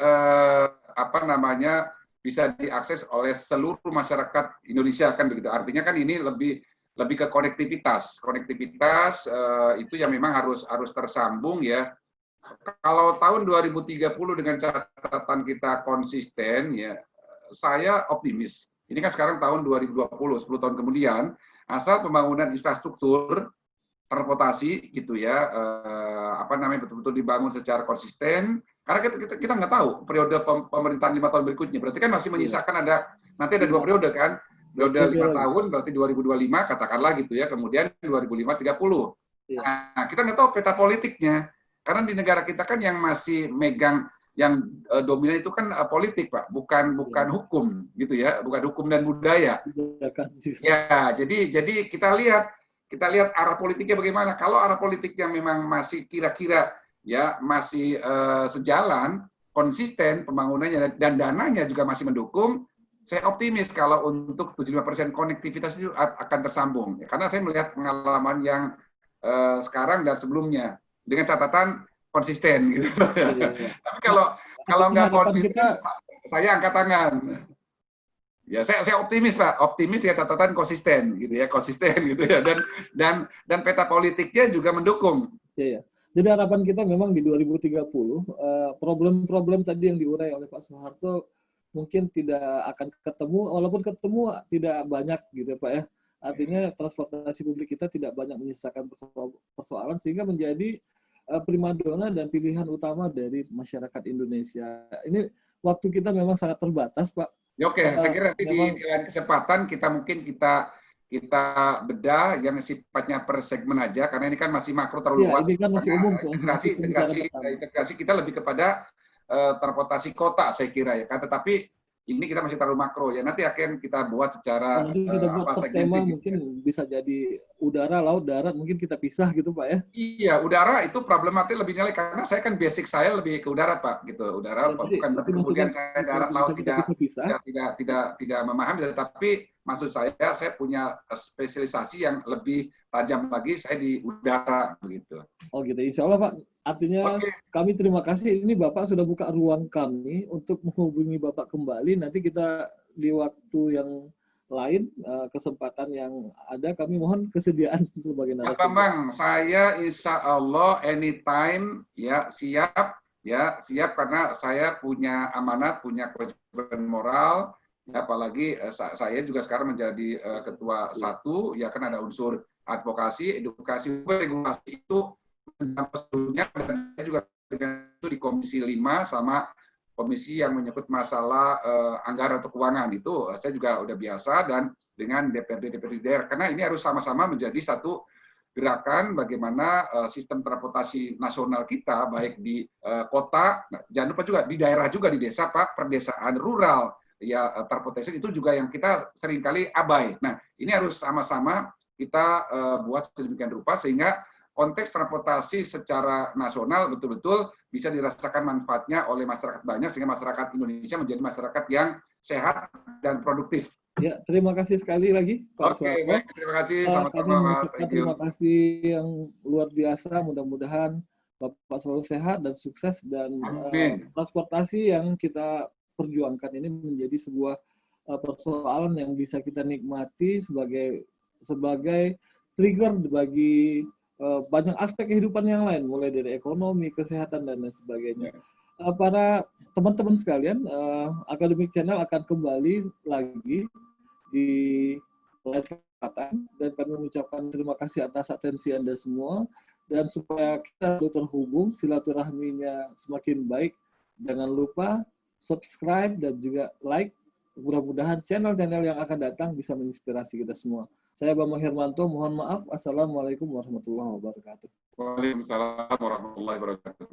bisa diakses oleh seluruh masyarakat Indonesia kan begitu. Artinya kan ini lebih ke konektivitas. Konektivitas itu yang memang harus tersambung, ya. Kalau tahun 2030 dengan catatan kita konsisten, ya, saya optimis. Ini kan sekarang tahun 2020, 10 tahun kemudian, asal pembangunan infrastruktur transportasi gitu, ya, betul-betul dibangun secara konsisten. Karena kita nggak tahu periode pemerintahan 5 tahun berikutnya. Berarti kan masih menyisakan nanti ada 2 periode kan. Periode 5 tahun berarti 2025 katakanlah gitu, ya. Kemudian 2025-30. Nah, kita nggak tahu peta politiknya. Karena di negara kita kan yang masih megang, yang dominan itu kan politik, Pak, bukan hukum gitu, ya, bukan hukum dan budaya. Ya, jadi kita lihat arah politiknya bagaimana. Kalau arah politik yang memang masih kira-kira, ya, masih sejalan, konsisten pembangunannya dan dananya juga masih mendukung, saya optimis kalau untuk 75% konektivitas itu akan tersambung. Karena saya melihat pengalaman yang sekarang dan sebelumnya dengan catatan konsisten gitu.
Iya.
Tapi kalau nggak konsisten, saya angkat tangan. Ya, saya optimis Pak, optimis ya catatan konsisten gitu ya, konsisten gitu ya, dan peta politiknya juga mendukung.
Iya. Jadi harapan kita memang di 2030 problem-problem tadi yang diurai oleh Pak Soeharto mungkin tidak akan ketemu, walaupun ketemu tidak banyak gitu ya Pak ya. Artinya transportasi publik kita tidak banyak menyisakan persoalan sehingga menjadi primadona dan pilihan utama dari masyarakat Indonesia. Ini waktu kita memang sangat terbatas Pak.
Ya, oke, saya kira nanti di lain kesempatan kita bedah yang sifatnya per segmen aja, karena ini kan masih makro terlalu luas.
Ini kan masih umum.
Integrasi kita lebih kepada transportasi kota, saya kira ya. Tetapi ini kita masih terlalu makro ya. Nanti akan kita buat secara
kita buat per tema mungkin bisa jadi udara, laut, darat, mungkin kita pisah gitu Pak ya.
Iya, udara itu problematik lebih nilai karena saya kan basic saya lebih ke udara Pak, gitu. Udara bukan berarti kemudian saya darat laut tidak memahami, tetapi maksud saya punya spesialisasi yang lebih tajam lagi, saya di udara begitu.
Oh gitu, insya Allah Pak. Artinya kami terima kasih. Ini Bapak sudah buka ruang kami untuk menghubungi Bapak kembali. Nanti kita di waktu yang lain, kesempatan yang ada, kami mohon kesediaan sebagai narasumber.
Mas Bambang, saya insya Allah anytime ya siap karena saya punya amanat, punya kewajiban moral. Ya, apalagi saya juga sekarang menjadi ketua satu, ya kan ada unsur advokasi, edukasi, regulasi itu sebelumnya, dan saya juga itu di Komisi 5 sama komisi yang menyangkut masalah anggaran atau keuangan itu saya juga udah biasa, dan dengan DPRD daerah, karena ini harus sama-sama menjadi satu gerakan bagaimana sistem transportasi nasional kita baik di kota, jangan lupa juga di daerah juga, di desa Pak, perdesaan rural ya, transportasi itu juga yang kita seringkali abai. Nah, ini harus sama-sama kita buat sedemikian rupa sehingga konteks transportasi secara nasional betul-betul bisa dirasakan manfaatnya oleh masyarakat banyak, sehingga masyarakat Indonesia menjadi masyarakat yang sehat dan produktif.
Ya, terima kasih sekali lagi Pak Soeharto.
Baik, terima kasih, sama-sama Mas.
Terima kasih yang luar biasa, mudah-mudahan Bapak selalu sehat dan sukses, dan transportasi yang kita perjuangkan ini menjadi sebuah persoalan yang bisa kita nikmati sebagai trigger bagi banyak aspek kehidupan yang lain, mulai dari ekonomi, kesehatan, dan lain sebagainya. Para teman-teman sekalian, Academic Channel akan kembali lagi di lain kesempatan, dan kami mengucapkan terima kasih atas atensi Anda semua, dan supaya kita terhubung, silaturahminya semakin baik, jangan lupa subscribe dan juga like. Mudah-mudahan channel-channel yang akan datang bisa menginspirasi kita semua. Saya Bambang Hermanto, mohon maaf. Assalamualaikum warahmatullahi wabarakatuh.
Waalaikumsalam warahmatullahi wabarakatuh.